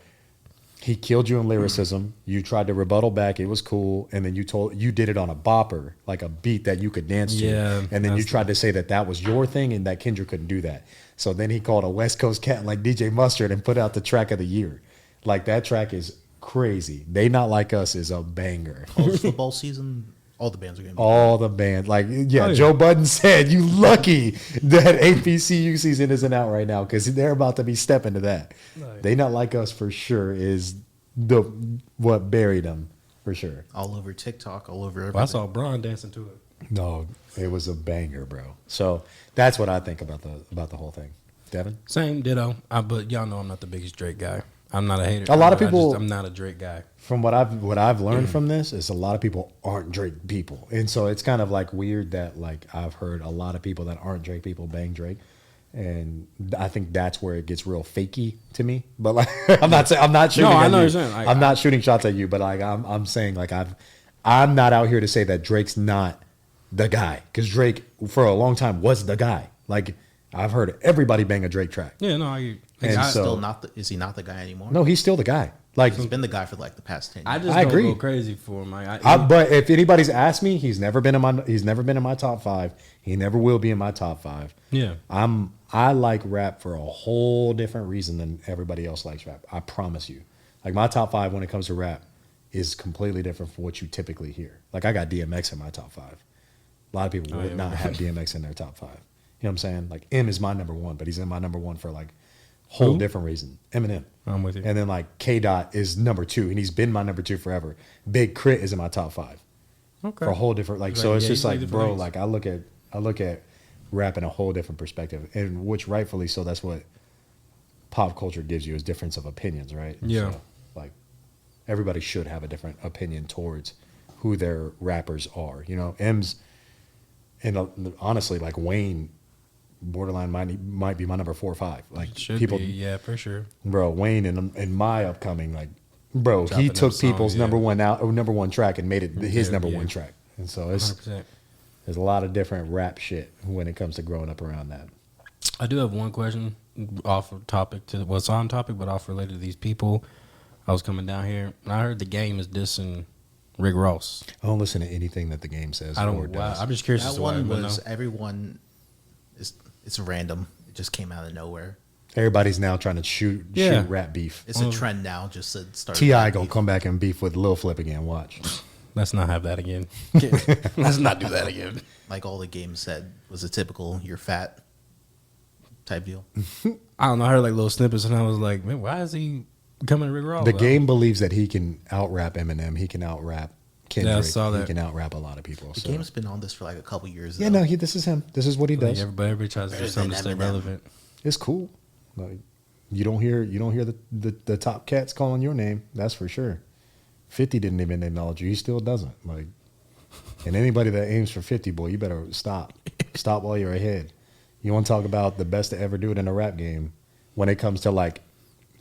he killed you in lyricism. You tried to rebuttal back. It was cool. And then you did it on a bopper, like a beat that you could dance to. Yeah, And then you that's- tried to say that was your thing and that Kendrick couldn't do that. So then he called a West Coast cat like DJ Mustard and put out the track of the year. Like that track is crazy. They Not Like Us is a banger. College football season, all the bands are going to be. All the band, like yeah, Oh, yeah. Joe Budden said, "You lucky that APCU season isn't out right now because they're about to be stepping to that." Nice. They Not Like Us for sure is what buried them for sure. all over TikTok, all over everything. Well, I saw Braun dancing to it. No, it was a banger, bro. So that's what I think about the whole thing. Devin, Same ditto. But y'all know I'm not the biggest Drake guy. I'm not a hater. A lot of people- I'm not a Drake guy. from what I've learned from this is a lot of people aren't Drake people, and so it's kind of like weird that like I've heard a lot of people that aren't Drake people bang Drake. And I think that's where it gets real fakey to me. But like, I'm not shooting. I at know you. what you're saying. I'm not shooting shots at you. But like, I'm saying like I'm not out here to say that Drake's not the guy because Drake for a long time was the guy. Like I've heard everybody bang a Drake track. Yeah, no, I. And I, so- Still not is he not the guy anymore? No, he's still the guy. Like, He's been the guy for like the past 10 years. I just I don't agree. go crazy for him. but if anybody's asked me, he's never been in my top 5. He never will be in my top 5. Yeah. I like rap for a whole different reason than everybody else likes rap. I promise you. Like my top 5 when it comes to rap is completely different from what you typically hear. Like I got DMX in my top 5. A lot of people would not have DMX in their top 5. what I'm saying? Like M is my number one, but he's in my number one for like whole Who? different reason. Eminem. I'm with you. And then like K Dot is number two, and he's been my number two forever. Big Crit is in my top five Okay. for a whole different like. Like, So it's yeah, just you play like, different bro, things. like I look at rap in a whole different perspective, and which rightfully so. That's what pop culture gives you is difference of opinions, right? Yeah. So, like everybody should have a different opinion towards who their rappers are. You know, M's and honestly, like Wayne, borderline might be my number 4 or 5. Like Should people, be, yeah, for sure. bro, Wayne in my upcoming, like, bro, he Dropping took them songs, people's yeah. number one track and made it his Yeah, number yeah. one track. And so it's 100%. there's a lot of different rap shit when it comes to growing up around that. I do have one question off of topic well, it's on topic, but off related to these people. I was coming down here and I heard the game is dissing Rick Ross. I don't listen to anything that the game says I or don't. Wow, does. I'm just curious as That to why. one but was no. everyone. It's random. It just came out of nowhere. Everybody's now trying to shoot Yeah. rap beef. It's a trend now. Just to start. T.I. gonna come back and beef with Lil Flip again. Watch. Let's not have that again. Let's not do that again. Like all the games said was a typical "you're fat" type deal. I don't know. I heard like little snippets and I was like, man, why is he coming to Rick Ross? The game believes that he can out rap Eminem. He can out rap Kendrick. Yeah, I saw He that. can out rap a lot of people. The So. game's been on this for like a couple years. Yeah, though. no, this is him. This is what he does. Everybody tries to do Better something to than stay Eminem. relevant. It's cool. Like, you don't hear the top cats calling your name. That's for sure. 50 didn't even acknowledge you. He still doesn't. Like, and anybody that aims for 50, boy, you better stop. Stop while you're ahead. You want to talk about the best to ever do it in a rap game when it comes to like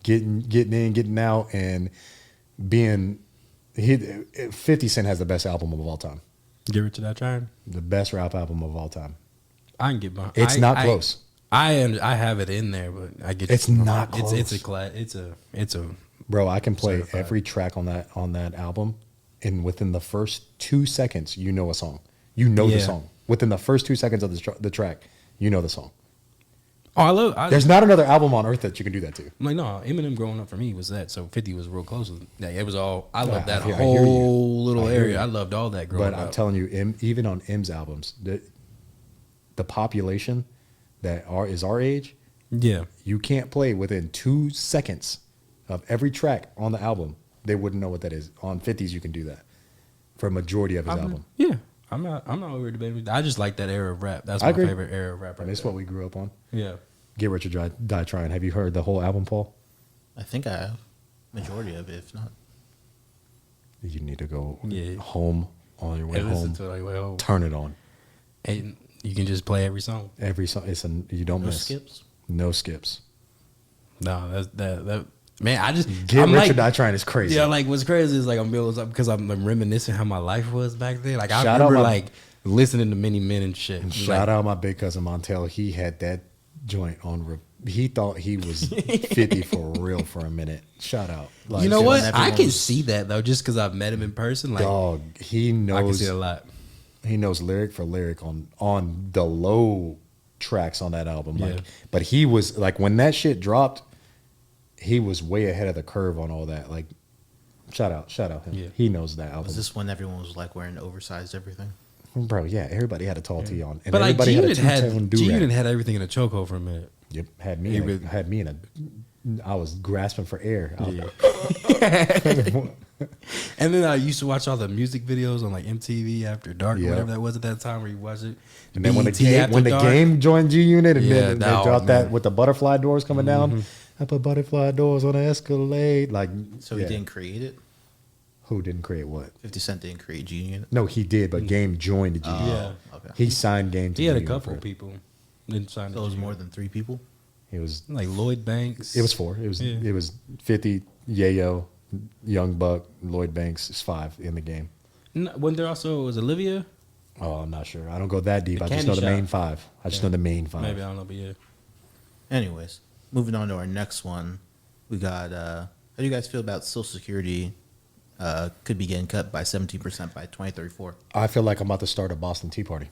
getting in, getting out, and being. 50 Cent has the best album of all time. Get Rich or Die Trying. The best rap album of all time. I can get behind. It's not close. I have it in there, but I get It's not It's a close. it's a Bro, I can play Certified. every track on that album, and within the first 2 seconds, you know a song. You know the Yeah. song. Within the first 2 seconds of the track, you know the song. There's not another album on earth that you can do that to. I'm like, no, Eminem growing up for me was that. So 50 was real close. Yeah, it was all. I loved that I hear you. whole little I hear area. you. I loved all that growing But up. I'm telling you, even on M's albums, the population that is our age, yeah, you can't play within 2 seconds of every track on the album. They wouldn't know what that is. On 50s, you can do that for a majority of his album. Yeah, I'm not over debating. I just like that era of rap. That's I my agree. favorite era of rap. And it's what we grew up on. Yeah. Get Rich or Die Trying. Have you heard the whole album, Paul? I think I have majority of it. If not, You need to go Yeah. home on your way And listen home. to it like, well, Turn it on. and you can just play every song. Every song. You don't no miss. skips. No skips. No, that's that. Man, I just Get I'm Rich like, or Die Trying is crazy. Yeah, like what's crazy is like I'm building up because I'm reminiscing how my life was back then. Like I Shout out remember my- like listening to Many Men and shit. Shout out my big cousin Montel. He had that joint on. He thought he was 50 for real for a minute. Shout out. Like, You know just what? everyone I can was- see that though, just because I've met him in person. Like Dog. He I can knows. see it a lot. He knows lyric for lyric on the low tracks on that album. Like, Yeah. but he was like when that shit dropped, he was way ahead of the curve on all that. Like, shout out him. Yeah. He knows that album. Was this when everyone was like wearing oversized everything? Bro, yeah, everybody had a tall tee on, and But like everybody had a G-Unit had two-tone G-Unit do-rag. had everything in a chokehold for a minute. Yep, had He me really- in a. I was grasping for air. I was And then I used to watch all the music videos on like MTV After Dark, Yeah. or whatever that was at that time, where you watch it. And then when the BET game After Dark. joined G Unit, and Yeah, then they that- dropped oh, that man. with the butterfly doors coming down. I put butterfly doors on the Escalade. Like, So yeah. he didn't create it. Who didn't create what? 50 Cent didn't create G Unit. No, he did, but Game joined G Unit. Yeah. Okay. He signed Game to He had a G Unit couple for it. people. Didn't sign So it was more than 3 people. It was like Lloyd Banks. it was 4. It was Yeah. it was 50, Yayo, Young Buck, Lloyd Banks. It's 5 in the game. When there also was Olivia. Oh, I'm not sure. I don't go that deep. The I just Candy know the Shop. main 5. I just know the main 5. Maybe I don't know, but yeah. Anyways, moving on to our next one, we got. How do you guys feel about Social Security? Could be getting cut by 17% by 2034. I feel like I'm about to start a Boston Tea Party.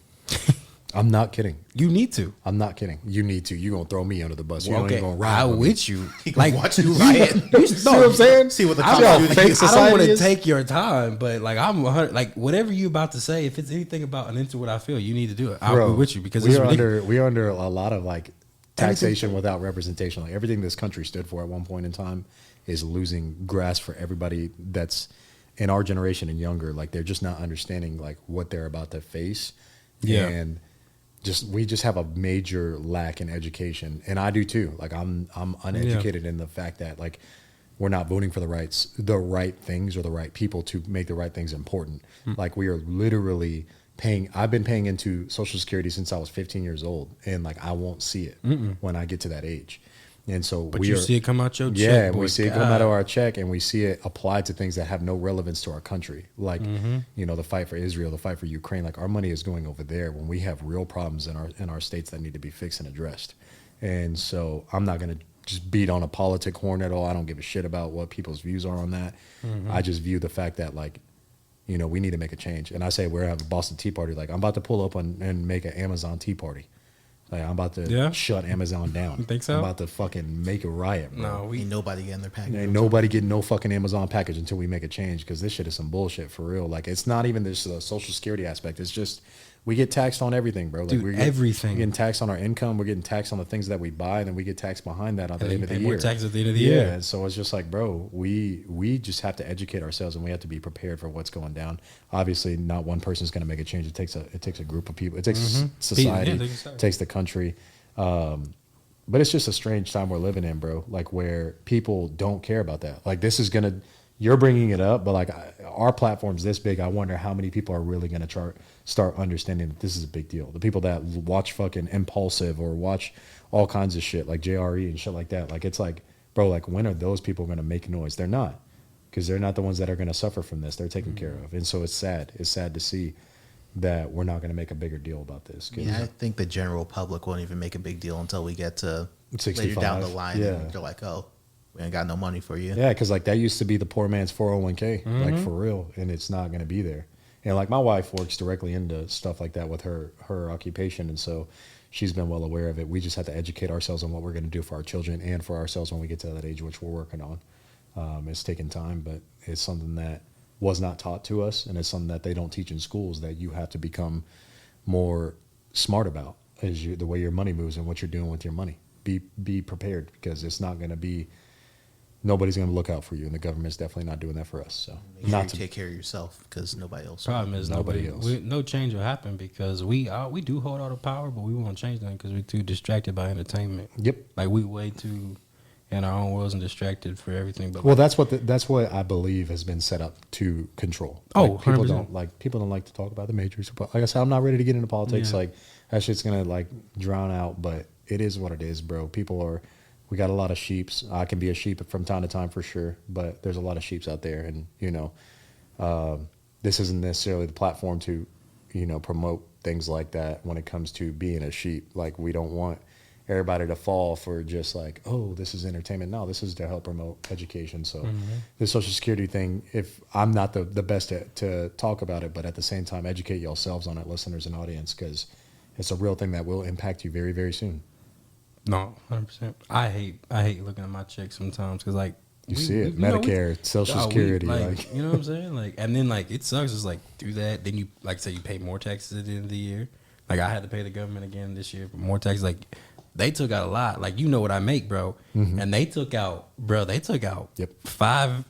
I'm not kidding. You need to. I'm not kidding. You need to. You're going to throw me under the bus. You're Okay, going to ride I with me. with you. Like, watch you riot. You See what I'm saying? See what the I cops don't, do to fake you. society I don't want to is- take your time, but like I'm 100. Like whatever you about to say, if it's anything about an into what I feel, you need to do it. I'll Bro, be with you because we it's are ridiculous. we are under a lot of like taxation Everything- without representation. Like everything this country stood for at one point in time is losing grasp for everybody that's in our generation and younger. Like they're just not understanding like what they're about to face. Yeah. And we just have a major lack in education, and I do too. Like I'm uneducated in the fact that like we're not voting for the right things or the right people to make the right things important. Like we are literally paying. I've been paying into Social Security since I was 15 years old, and like I won't see it when I get to that age. And so But you see it come out your check. yeah, boy. we see it come God. out of our check, and we see it applied to things that have no relevance to our country, like you know the fight for Israel, the fight for Ukraine. Like our money is going over there when we have real problems in our states that need to be fixed and addressed. And so I'm not gonna just beat on a politic horn at all. I don't give a shit about what people's views are on that. I just view the fact that like you know we need to make a change. And I say we're having a Boston Tea Party. Like I'm about to pull up and make an Amazon Tea Party. Like I'm about to shut Amazon down. You think so? I'm about to fucking make a riot, bro. No, Ain't nobody getting their package. Ain't nobody getting no fucking Amazon package until we make a change because this shit is some bullshit for real. Like it's not even this Social Security aspect. It's just we get taxed on everything, bro. Like, Dude, everything. We're getting taxed on our income. We're getting taxed on the things that we buy, and then we get taxed behind that at the And end you of the pay year. more taxes at the end of the yeah, year. and so it's just like, bro, we just have to educate ourselves, and we have to be prepared for what's going down. Obviously, not one person's going to make a change. It takes a group of people. It takes society. Yeah, It takes the country. But it's just a strange time we're living in, bro. Like where people don't care about that. Like this is gonna, you're bringing it up, but like our platform's this big. I wonder how many people are really gonna start understanding that this is a big deal. The people that watch fucking Impulsive or watch all kinds of shit like JRE and shit like that. Like it's like, bro, like when are those people gonna make noise? They're not, because they're not the ones that are gonna suffer from this. They're taken care of, and so it's sad. It's sad to see that we're not going to make a bigger deal about this. 'Cause Yeah, I think the general public won't even make a big deal until we get to 65. later down the line. Yeah. And they're like, oh, we ain't got no money for you. Yeah, because like that used to be the poor man's 401k, like for real, and it's not going to be there. And like my wife works directly into stuff like that with her occupation, and so she's been well aware of it. We just have to educate ourselves on what we're going to do for our children and for ourselves when we get to that age, which we're working on. It's taking time, but it's something that was not taught to us, and it's something that they don't teach in schools that you have to become more smart about the way your money moves and what you're doing with your money. Be prepared, because it's not going to be, nobody's going to look out for you, and the government's definitely not doing that for us. So Make sure not you to take care of yourself because nobody else. Problem is Nobody nobody else. no change will happen because we do hold all the power, but we won't change nothing because we're too distracted by entertainment. Yep. Like we way too in our own worlds and distracted for everything. But Well, that's what I believe has been set up to control. Oh, Like, people 100%. people don't like to talk about the Matrix. But like I said, I'm not ready to get into politics. Yeah. Like that shit's gonna like drown out. But it is what it is, bro. We got a lot of sheeps. I can be a sheep from time to time for sure, but there's a lot of sheeps out there, and this isn't necessarily the platform to promote things like that when it comes to being a sheep. Like we don't want everybody to fall for just like, oh, this is entertainment. No, this is to help promote education. So the Social Security thing, if I'm not the best to talk about it, but at the same time, educate yourselves on it, listeners and audience, because it's a real thing that will impact you very, very soon. no, 100%. I hate looking at my check sometimes because like You see it, Medicare, Social Security, like you know what I'm saying, like, and then like it sucks. It's like do that, then you like say you pay more taxes at the end of the year. Like I had to pay the government again this year for more taxes. Like they took out a lot. Like you know what I make, bro, and they took out, Yep. five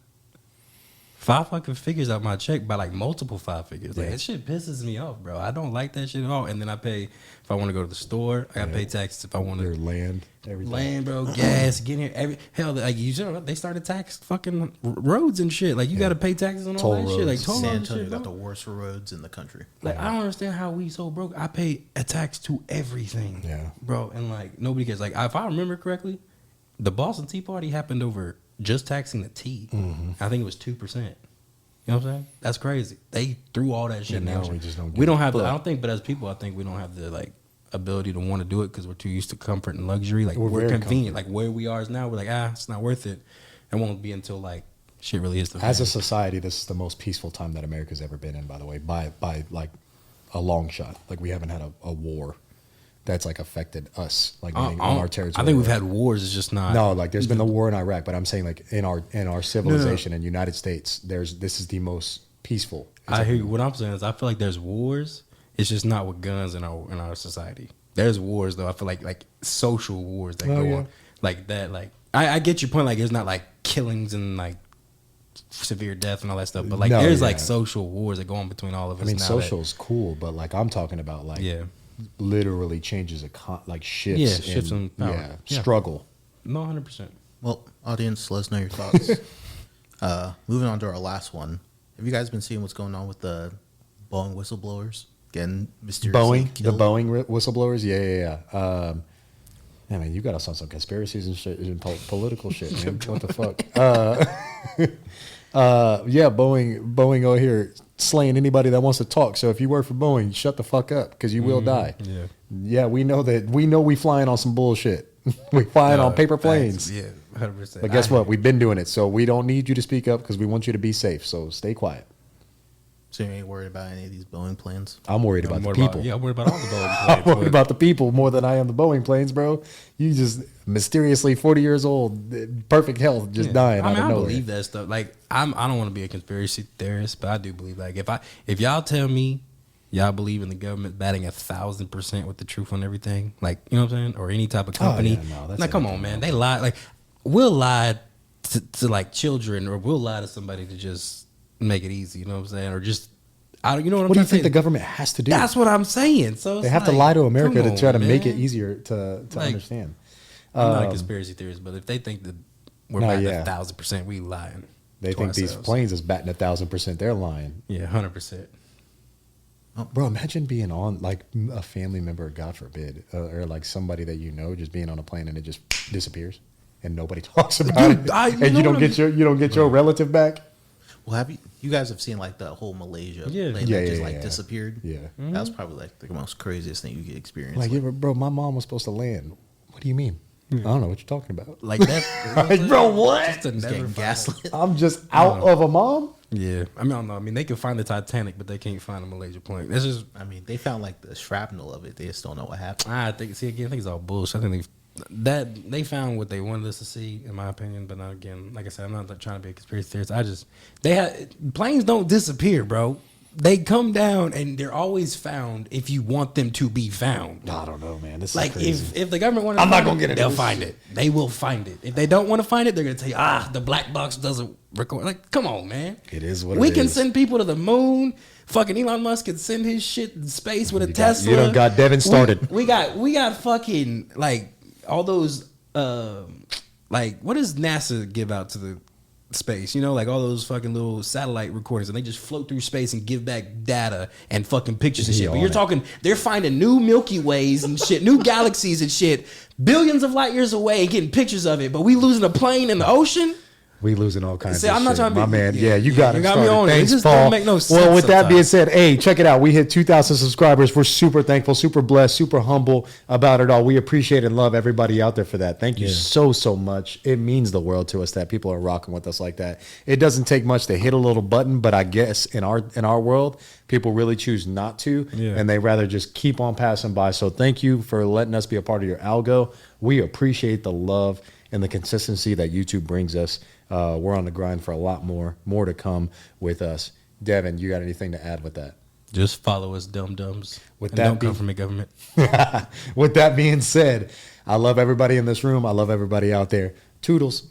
fucking figures out my check by like multiple five figures. Like Yeah. that shit pisses me off, bro. I don't like that shit at all. And then I pay if I want to go to the store. I got to pay taxes if I want their to land, everything. land, bro, gas, get here. Hell, like you know, they started tax fucking roads and shit. Like you got to pay taxes on all Toll that shit. Like roads. toll San roads and Antonio shit, got bro. the worst roads in the country. Like I don't understand how we so broke. I pay a tax to everything, Yeah. bro, and like nobody cares. Like if I remember correctly, the Boston Tea Party happened over just taxing the tea. I think it was 2%. You know what I'm saying? That's crazy. They threw all that shit And now down. we just don't We give don't a have. The, fuck. I don't think. But as people, I think we don't have the like ability to want to do it because we're too used to comfort and luxury. Like We're we're very convenient. Like where we are is now, we're like it's not worth it. It won't be until like shit really hits the As a fan. society, this is the most peaceful time that America's ever been in, by the way, by like a long shot. Like we haven't had a war that's like affected us, like I, meaning on our territory. I think we've had wars. It's just not. No, like there's been the war in Iraq, but I'm saying like in our civilization in United States, this is the most peaceful. It's I like- hear you. What I'm saying is, I feel like there's wars. It's just not with guns in our society. There's wars though. I feel like social wars that go yeah. on like that. Like I get your point. Like there's not like killings and like severe death and all that stuff. But like No, there's yeah. like social wars that go on between all of us. I mean, now social's cool, but like I'm talking about like Yeah. literally changes like shifts. Yeah, shifts in in power. Yeah, Yeah. struggle. That, no, 100%. Well, audience, let us know your thoughts. Moving on to our last one. Have you guys been seeing what's going on with the Boeing whistleblowers getting mysteriously Boeing, killed? the Boeing whistleblowers. Yeah. I mean, you got us on some conspiracies and shit and political shit, man. What the fuck? Yeah, Boeing over here slaying anybody that wants to talk. So if you work for Boeing, shut the fuck up because you will die. Yeah. Yeah, we know that. We know we flying on some bullshit. We flying on paper planes. Yeah, 100%. But guess what? We've been doing it, so we don't need you to speak up because we want you to be safe. So stay quiet. So you ain't worried about any of these Boeing planes? I'm worried about the people. I'm worried about all the Boeing I'm planes. worried but- about the people more than I am the Boeing planes, bro. You just mysteriously 40 years old, perfect health, just Yeah. dying I mean, out of I nowhere. believe that stuff. Like, I don't want to be a conspiracy theorist, but I do believe. Like, if y'all tell me y'all believe in the government batting 1,000% with the truth on everything, like, you know what I'm saying, or any type of company, yeah, no, that's like, come on, man, they lie. Like, we'll lie to like children, or we'll lie to somebody to just make it easy. You know what I'm saying, or just you know what I'm What do you trying to think say? the government has to do? That's what I'm saying. So They it's have to like, lie to America come to try to on, make it man. easier to Like, understand. I'm not a conspiracy theorist, but if they think that we're No, batting yeah. 1,000%, we lying. They to think these ourselves. planes is batting 1,000%. They're lying. Yeah, 100%. Bro, imagine being on like a family member, God forbid, or like somebody that you know, just being on a plane and it just disappears and nobody talks about Dude, it, you and know you don't what get you don't get your relative back. Well, have you guys have seen like the whole Malaysia Yeah. plane Yeah, that just yeah, like yeah. disappeared? Yeah. That was probably like the most craziest thing you could experience. Like, bro, my mom was supposed to land. What do you mean? I don't know what you're talking about. Like that. Like, bro, what? Just to It's never getting find- gaslit. I'm just out of a mom. Yeah, I mean, I don't know. I mean, they can find the Titanic, but they can't find the Malaysia plane. That's just. I mean, they found like the shrapnel of it. They just don't know what happened. I think. See, again, I think it's all bullshit. I think they found what they wanted us to see, in my opinion. But not again, like I said, I'm not like, trying to be a conspiracy theorist. Planes don't disappear, bro. They come down and they're always found if you want them to be found. I don't know, man. This Like is crazy. if the government wanted to I'm not find gonna it, get into they'll this. find it. They will find it. If they don't want to find it, they're gonna tell you, the black box doesn't record. Like, come on, man. It is what we it can is. send people to the moon. Fucking Elon Musk can send his shit in space with a Tesla. you done got Devin started. We got fucking like all those like what does NASA give out to the space? You know, like all those fucking little satellite recordings, and they just float through space and give back data and fucking pictures and He shit. But on you're it. talking, they're finding new Milky Ways and shit, new galaxies and shit, billions of light years away, and getting pictures of it. But we losing a plane in the ocean. We losing all kinds See, of I'm not shit. trying to My be- man. yeah, Yeah, you yeah, got you it got me started. on it. It Thanks, just Paul. don't make no Well, sense with that being sometimes. said, hey, check it out. We hit 2,000 subscribers. We're super thankful, super blessed, super humble about it all. We appreciate and love everybody out there for that. Thank you so much. It means the world to us that people are rocking with us like that. It doesn't take much to hit a little button, but I guess in our world, people really choose not to, and they rather just keep on passing by. So thank you for letting us be a part of your algo. We appreciate the love and the consistency that YouTube brings us. We're on the grind for a lot more to come with us. Devin, you got anything to add with that? Just follow us, dum dums. With And that don't come being- from the government. With that being said, I love everybody in this room. I love everybody out there. Toodles.